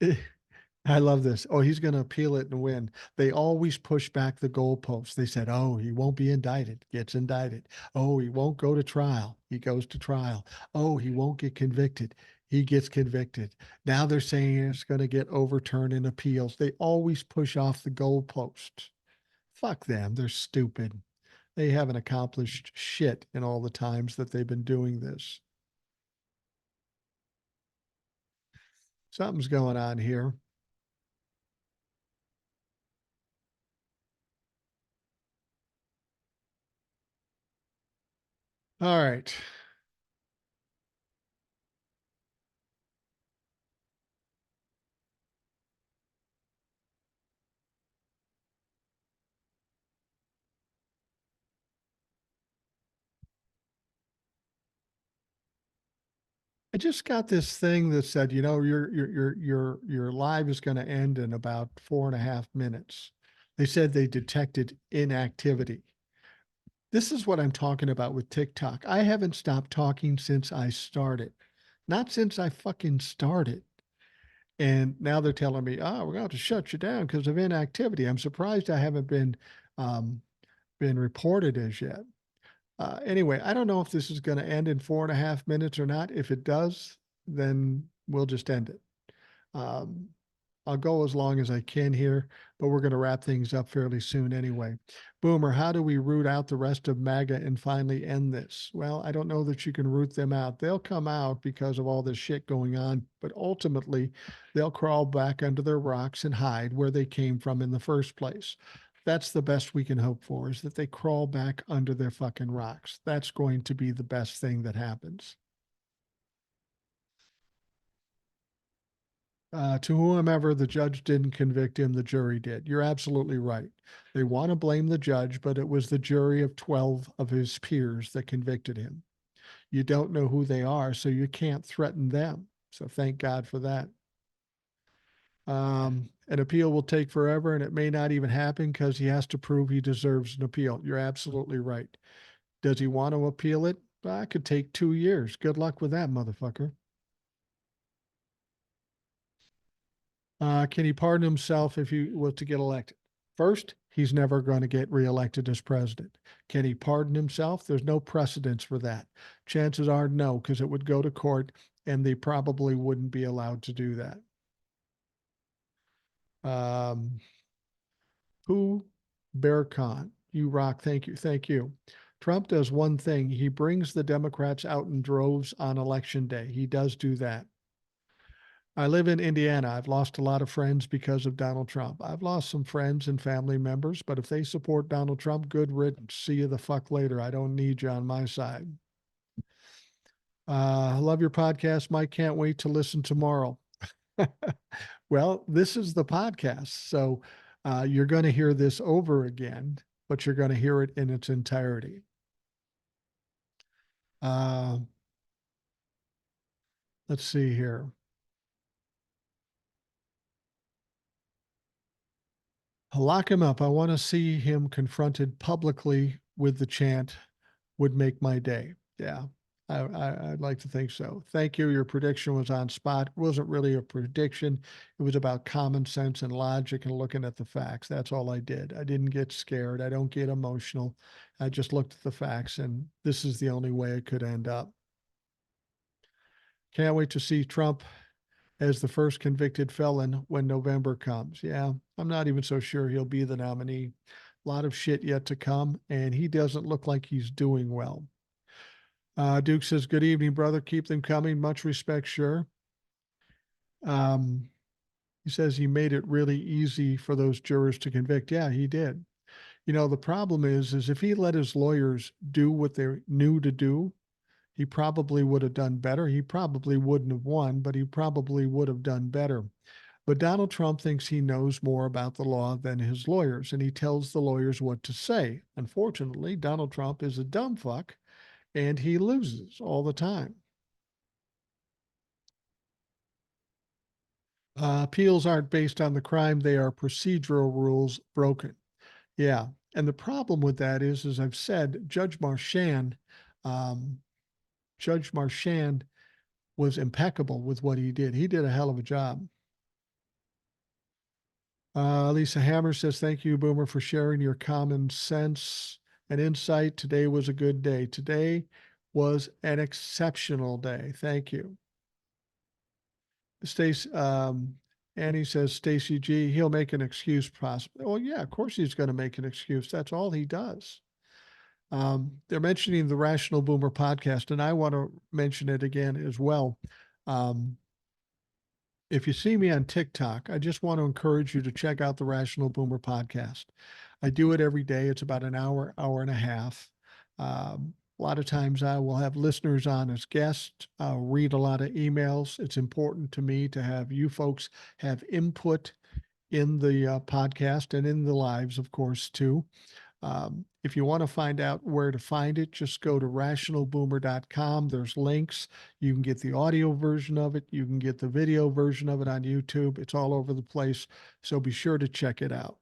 it. I love this. Oh, he's going to appeal it and win. They always push back the goalposts. They said, oh, he won't be indicted, gets indicted. Oh, he won't go to trial. He goes to trial. Oh, he won't get convicted. He gets convicted. Now they're saying it's going to get overturned in appeals. They always push off the goalposts. Fuck them. They're stupid. They haven't accomplished shit in all the times that they've been doing this. Something's going on here. All right. I just got this thing that said, your live is going to end in about 4.5 minutes. They said they detected inactivity. This is what I'm talking about with TikTok. I haven't stopped talking since I started, not since I fucking started. And now they're telling me, oh, we're going to shut you down because of inactivity. I'm surprised I haven't um, been reported as yet. Anyway, I don't know if this is going to end in 4.5 minutes or not. If it does, then we'll just end it. Um, I'll go as long as I can here, but we're going to wrap things up fairly soon anyway. Boomer, how do we root out the rest of MAGA and finally end this? Well, I don't know that you can root them out. They'll come out because of all this shit going on, but ultimately they'll crawl back under their rocks and hide where they came from in the first place. That's the best we can hope for, is that they crawl back under their fucking rocks. That's going to be the best thing that happens. To whomever the judge didn't convict him, the jury did. You're absolutely right. They want to blame the judge, but it was the jury of 12 of his peers that convicted him. You don't know who they are, so you can't threaten them. So thank God for that. An appeal will take forever and it may not even happen because he has to prove he deserves an appeal. You're absolutely right. Does he want to appeal it? Well, I could take 2 years. Good luck with that, motherfucker. Can he pardon himself if he was to get elected? First, he's never going to get reelected as president. Can he pardon himself? There's no precedence for that. Chances are no, because it would go to court and they probably wouldn't be allowed to do that. Um, who? Bear Khan. You rock. Thank you. Thank you. Trump does one thing. He brings the Democrats out in droves on election day. He does do that. I live in Indiana. I've lost a lot of friends because of Donald Trump. I've lost some friends and family members, but if they support Donald Trump, good riddance. See you the fuck later. I don't need you on my side. I love your podcast, Mike. Can't wait to listen tomorrow. Well, this is the podcast. So You're going to hear this over again, but you're going to hear it in its entirety. Uh, let's see here. Lock him up. I want to see him confronted publicly with the chant, would make my day. Yeah, I'd like to think so. Thank you. Your prediction was on spot. It wasn't really a prediction. It was about common sense and logic and looking at the facts. That's all I did. I didn't get scared. I don't get emotional. I just looked at the facts, and this is the only way it could end up. Can't wait to see Trump as the first convicted felon when November comes. Yeah, I'm not even so sure he'll be the nominee. A lot of shit yet to come, and he doesn't look like he's doing well. Duke says, good evening, brother. Keep them coming. Much respect, sure. He says he made it really easy for those jurors to convict. Yeah, he did. You know, the problem is if he let his lawyers do what they knew to do, he probably would have done better. He probably wouldn't have won, but he probably would have done better. But Donald Trump thinks he knows more about the law than his lawyers, and he tells the lawyers what to say. Unfortunately, Donald Trump is a dumb fuck, and he loses all the time. Appeals aren't based on the crime, they are procedural rules broken. Yeah. And the problem with that is, as I've said, um, Judge Marchand was impeccable with what he did. He did a hell of a job. Lisa Hammer says, thank you, Boomer, for sharing your common sense and insight. Today was a good day. Today was an exceptional day. Thank you. Stace, Annie says, Stacy G, he'll make an excuse possibly. Well, yeah, of course he's going to make an excuse. That's all he does. They're mentioning the Rational Boomer podcast, and I want to mention it again as well. If you see me on TikTok, I just want to encourage you to check out the Rational Boomer podcast. I do it every day. It's about an hour, hour and a half. A lot of times I will have listeners on as guests. I'll read a lot of emails. It's important to me to have you folks have input in the podcast and in the lives, of course, too. If you want to find out where to find it, just go to rationalboomer.com. There's links. You can get the audio version of it. You can get the video version of it on YouTube. It's all over the place. So be sure to check it out.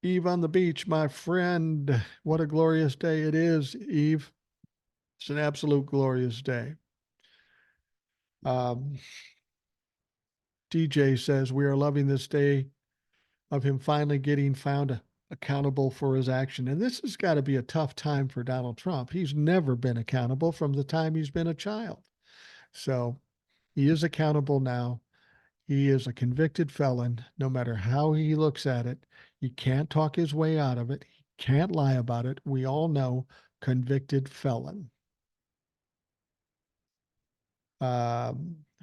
Eve on the beach, my friend. What a glorious day it is, Eve. It's an absolute glorious day. DJ says, we are loving this day of him finally getting found accountable for his action. And this has got to be a tough time for Donald Trump. He's never been accountable from the time he's been a child. So he is accountable now. He is a convicted felon, no matter how he looks at it. He can't talk his way out of it. He can't lie about it. We all know convicted felon.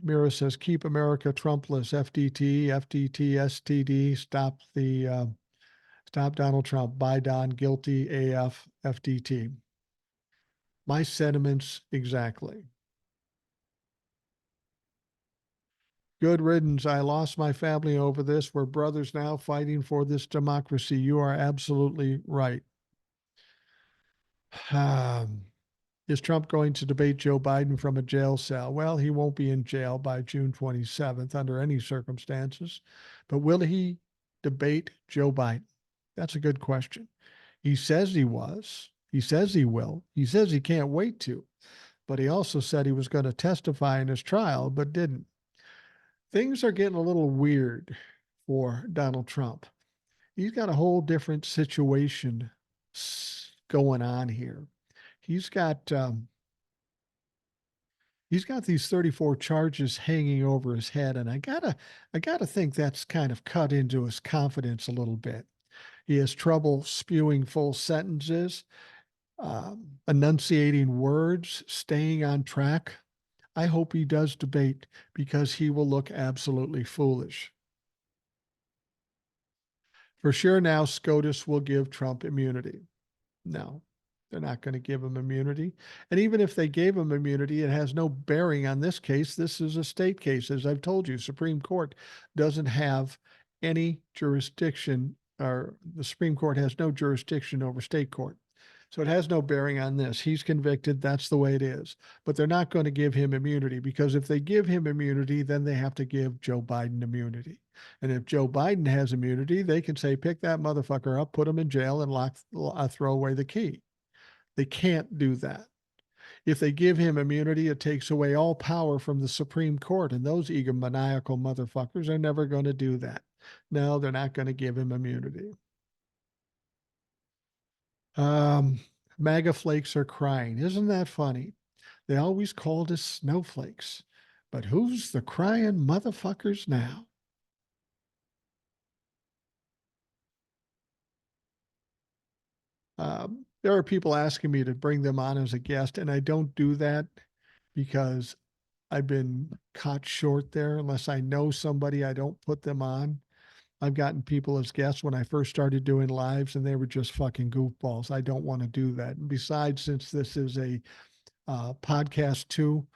Mira says, keep America Trumpless, FDT, FDT, STD, stop Donald Trump, buy Don, guilty, AF, FDT. My sentiments exactly. Good riddance. I lost my family over this. We're brothers now fighting for this democracy. You are absolutely right. Is Trump going to debate Joe Biden from a jail cell? Well, he won't be in jail by June 27th under any circumstances. But will he debate Joe Biden? That's a good question. He says he was. He says he will. He says he can't wait to. But he also said he was going to testify in his trial, but didn't. Things are getting a little weird for Donald Trump. He's got a whole different situation going on here. He's got these 34 charges hanging over his head, and I gotta think that's kind of cut into his confidence a little bit. He has trouble spewing full sentences, enunciating words, staying on track. I hope he does debate because he will look absolutely foolish. For sure now, SCOTUS will give Trump immunity. No. They're not going to give him immunity. And even if they gave him immunity, it has no bearing on this case. This is a state case. As I've told you, Supreme Court doesn't have any jurisdiction, or the Supreme Court has no jurisdiction over state court. So it has no bearing on this. He's convicted. That's the way it is. But they're not going to give him immunity, because if they give him immunity, then they have to give Joe Biden immunity. And if Joe Biden has immunity, they can say, pick that motherfucker up, put him in jail, and throw away the key. They can't do that. If they give him immunity, it takes away all power from the Supreme Court, and those egomaniacal motherfuckers are never going to do that. No, they're not going to give him immunity. Um, MAGA flakes are crying. Isn't that funny? They always called us snowflakes. But who's the crying motherfuckers now? There are people asking me to bring them on as a guest, and I don't do that because I've been caught short there. Unless I know somebody, I don't put them on. I've gotten people as guests when I first started doing lives, and they were just fucking goofballs. I don't want to do that. And besides, since this is a podcast too,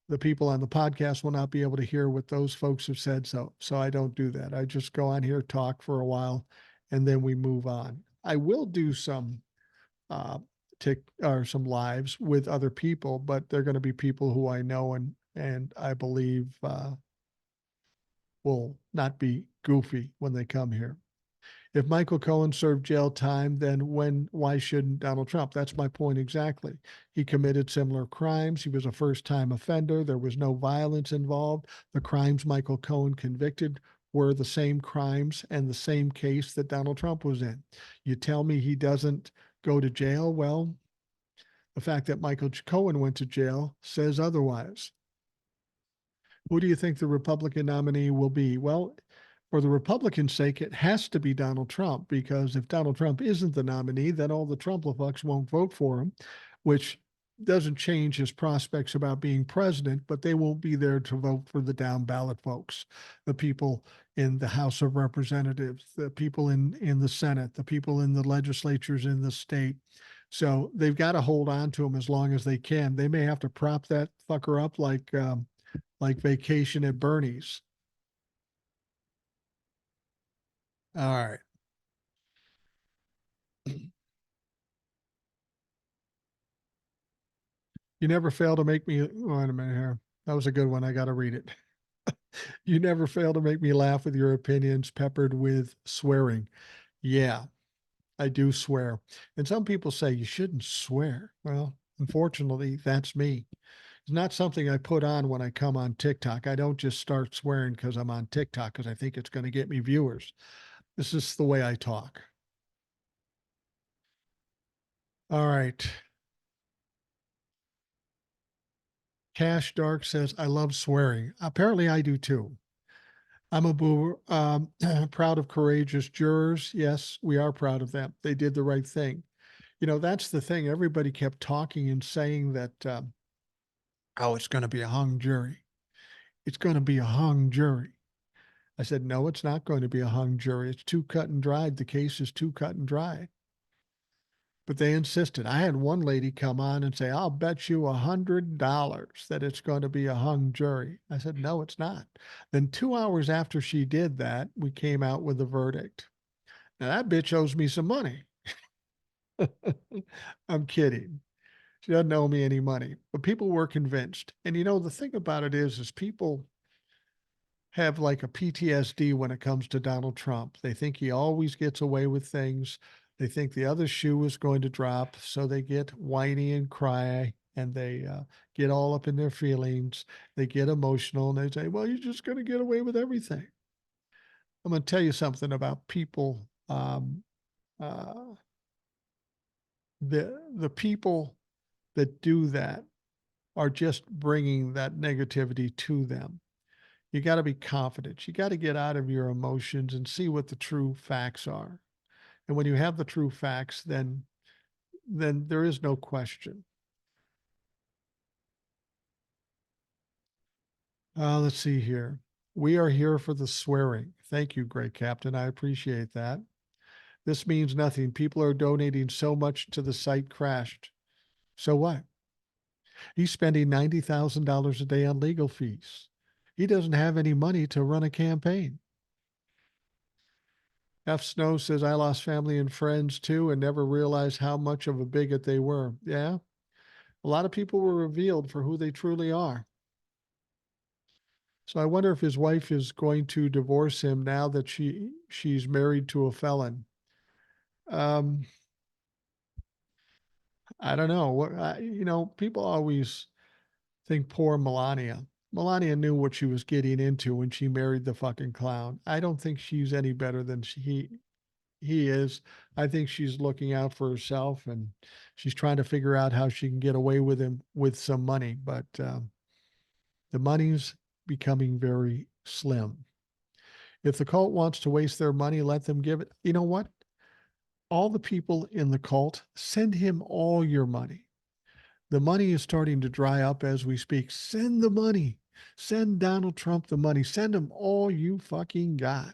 the people on the podcast will not be able to hear what those folks have said. So I don't do that. I just go on here, talk for a while, and then we move on. I will do some uh, tick or some lives with other people, but they're going to be people who I know and I believe will not be goofy when they come here. If Michael Cohen served jail time, then why shouldn't Donald Trump? That's my point exactly. He committed similar crimes. He was a first-time offender. There was no violence involved. The crimes Michael Cohen convicted were the same crimes and the same case that Donald Trump was in. You tell me he doesn't go to jail? Well, the fact that Michael Cohen went to jail says otherwise. Who do you think the Republican nominee will be? Well, for the Republican sake, it has to be Donald Trump, because if Donald Trump isn't the nominee, then all the Trump-fucks won't vote for him, which doesn't change his prospects about being president, but they won't be there to vote for the down ballot folks, the people in the House of Representatives, the people in the Senate, the people in the legislatures in the state. So they've got to hold on to him as long as they can. They may have to prop that fucker up like Vacation at Bernie's. All right. You never fail to make me. Wait a minute here. That was a good one. I got to read it. You never fail to make me laugh with your opinions, peppered with swearing. Yeah, I do swear. And some people say you shouldn't swear. Well, unfortunately, that's me. It's not something I put on when I come on TikTok. I don't just start swearing because I'm on TikTok because I think it's going to get me viewers. This is the way I talk. All right. Cash Dark says, I love swearing. Apparently, I do too. I'm a boomer. Proud of courageous jurors. Yes, we are proud of them. They did the right thing. You know, that's the thing. Everybody kept talking and saying that, oh, it's going to be a hung jury. It's going to be a hung jury. I said, no, it's not going to be a hung jury. It's too cut and dried. The case is too cut and dry. But they insisted. I had one lady come on and say, I'll bet you $100 that it's going to be a hung jury. I said, no, it's not. Then 2 hours after she did that, we came out with a verdict. Now that bitch owes me some money. I'm kidding. She doesn't owe me any money, but people were convinced. And you know, the thing about it is people have like a PTSD when it comes to Donald Trump. They think he always gets away with things. They think the other shoe is going to drop. So they get whiny and cry and they get all up in their feelings. They get emotional and they say, well, you're just going to get away with everything. I'm going to tell you something about people. Uh, the people that do that are just bringing that negativity to them. You got to be confident. You got to get out of your emotions and see what the true facts are. And when you have the true facts, then there is no question. Let's see here. We are here for the swearing. Thank you, great captain. I appreciate that. This means nothing. People are donating so much to the site crashed. So what? He's spending $90,000 a day on legal fees. He doesn't have any money to run a campaign. F. Snow says, I lost family and friends too and never realized how much of a bigot they were. Yeah, a lot of people were revealed for who they truly are. So I wonder if his wife is going to divorce him now that she's married to a felon. Um, I don't know. People always think poor Melania. Melania knew what she was getting into when she married the fucking clown. I don't think she's any better than he is. I think she's looking out for herself and she's trying to figure out how she can get away with him with some money. But the money's becoming very slim. If the cult wants to waste their money, let them give it. You know what? All the people in the cult, send him all your money. The money is starting to dry up as we speak. Send the money. Send Donald Trump the money. Send him all you fucking got.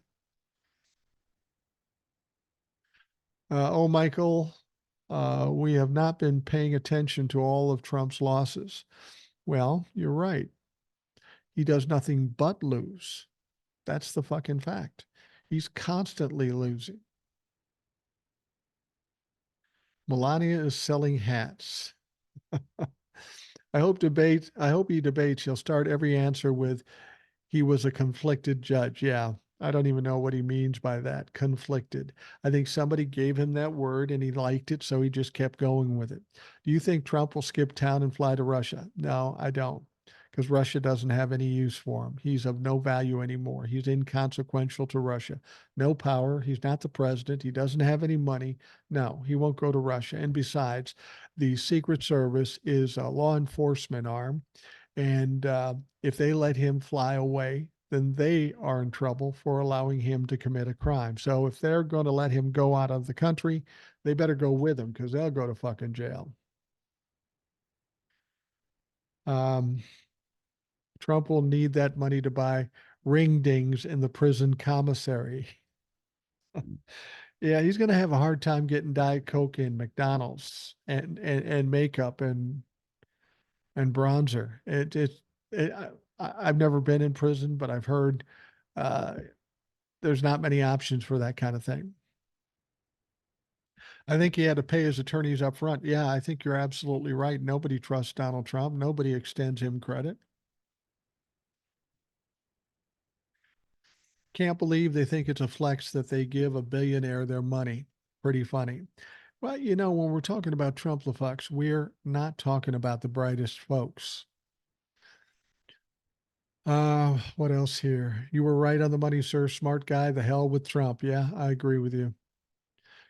Michael, we have not been paying attention to all of Trump's losses. Well, you're right. He does nothing but lose. That's the fucking fact. He's constantly losing. Melania is selling hats. I hope he debates. He'll start every answer with, he was a conflicted judge. Yeah. I don't even know what he means by that. Conflicted. I think somebody gave him that word and he liked it, so he just kept going with it. Do you think Trump will skip town and fly to Russia? No, I don't, because Russia doesn't have any use for him. He's of no value anymore. He's inconsequential to Russia. No power. He's not the president. He doesn't have any money. No, he won't go to Russia. And besides, the Secret Service is a law enforcement arm. And if they let him fly away, then they are in trouble for allowing him to commit a crime. So if they're going to let him go out of the country, they better go with him because they'll go to fucking jail. Um, Trump will need that money to buy ring dings in the prison commissary. Yeah, he's going to have a hard time getting Diet Coke in McDonald's and makeup and bronzer. It I've never been in prison, but I've heard uh, there's not many options for that kind of thing. I think he had to pay his attorneys up front. Yeah, I think you're absolutely right. Nobody trusts Donald Trump. Nobody extends him credit. Can't believe they think it's a flex that they give a billionaire their money. Pretty funny. Well, when we're talking about Trump LaFux, we're not talking about the brightest folks. What else here? You were right on the money, sir. Smart guy. The hell with Trump. Yeah, I agree with you.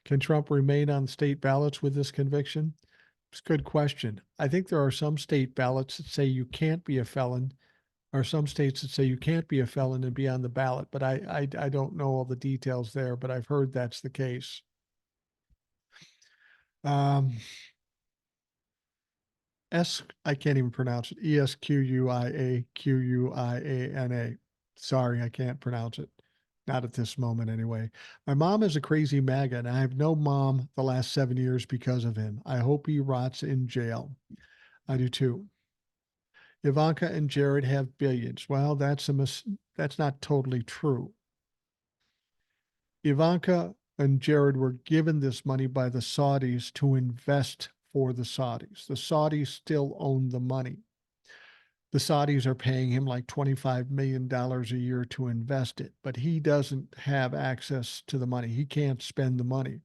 Can Trump remain on state ballots with this conviction? It's a good question. I think there are some state ballots that say you can't be a felon, or some states that say you can't be a felon and be on the ballot. But I don't know all the details there, but I've heard that's the case. Um, I can't even pronounce it. ESQUIAQUIANA. Sorry, I can't pronounce it. Not at this moment, anyway. My mom is a crazy MAGA, and I have no mom the last 7 years because of him. I hope he rots in jail. I do too. Ivanka and Jared have billions. Well, that's not totally true. Ivanka and Jared were given this money by the Saudis to invest for the Saudis. The Saudis still own the money. The Saudis are paying him like $25 million a year to invest it, but he doesn't have access to the money. He can't spend the money.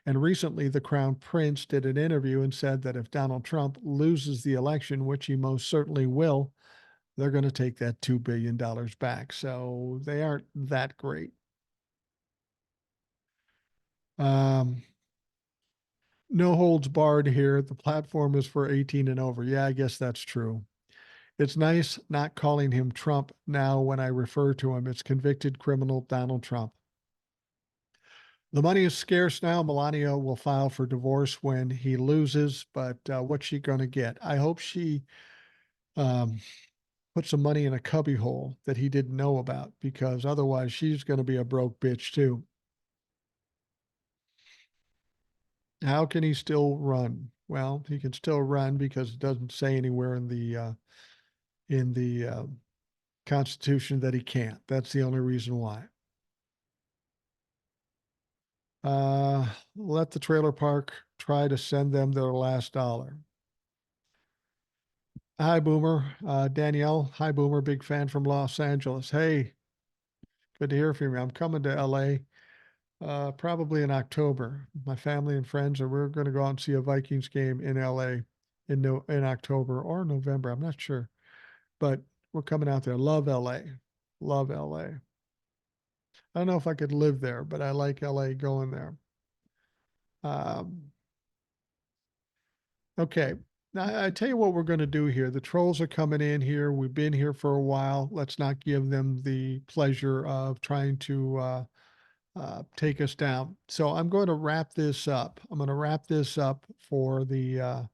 And recently, the Crown Prince did an interview and said that if Donald Trump loses the election, which he most certainly will, they're going to take that $2 billion back. So they aren't that great. Um, no holds barred here. The platform is for 18 and over. Yeah, I guess that's true. It's nice not calling him Trump now when I refer to him. It's convicted criminal Donald Trump. The money is scarce now. Melania will file for divorce when he loses, but what's she going to get? I hope she um, put some money in a cubbyhole that he didn't know about, because otherwise she's going to be a broke bitch too. How can he still run? Well, he can still run because it doesn't say anywhere in the Constitution that he can't. That's the only reason why. Let the trailer park try to send them their last dollar. Hi, Boomer. Danielle. Hi, Boomer. Big fan from Los Angeles. Hey, good to hear from you. I'm coming to LA probably in October. My family and friends, and we're going to go out and see a Vikings game in LA in October or November. I'm not sure, but we're coming out there. Love LA. Love LA. I don't know if I could live there, but I like LA going there. Um, okay. Now, I tell you what we're going to do here. The trolls are coming in here. We've been here for a while. Let's not give them the pleasure of trying to take us down. So I'm going to wrap this up. I'm going to wrap this up for the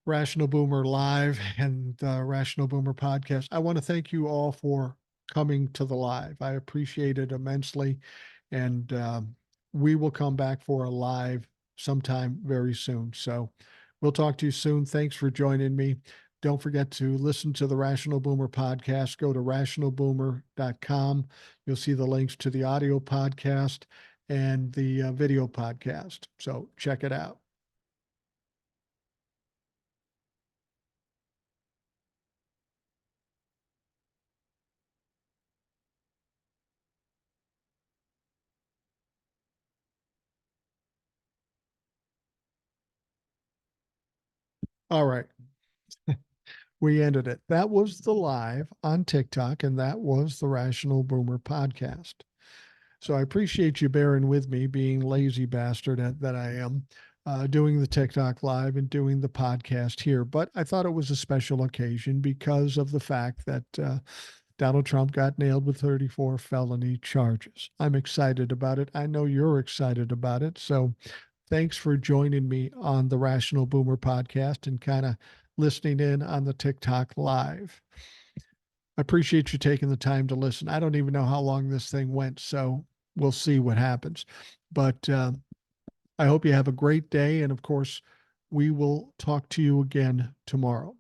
Rational Boomer Live and the Rational Boomer podcast. I want to thank you all for coming to the live. I appreciate it immensely. And we will come back for a live sometime very soon. So we'll talk to you soon. Thanks for joining me. Don't forget to listen to the Rational Boomer podcast. Go to rationalboomer.com. You'll see the links to the audio podcast and the video podcast. So check it out. All right. We ended it. That was the live on TikTok, and that was the Rational Boomer podcast. So I appreciate you bearing with me, being lazy bastard that I am, doing the TikTok live and doing the podcast here. But I thought it was a special occasion because of the fact that Donald Trump got nailed with 34 felony charges. I'm excited about it. I know you're excited about it. So thanks for joining me on the Rational Boomer podcast and kind of listening in on the TikTok live. I appreciate you taking the time to listen. I don't even know how long this thing went, so we'll see what happens. But I hope you have a great day. And of course, we will talk to you again tomorrow.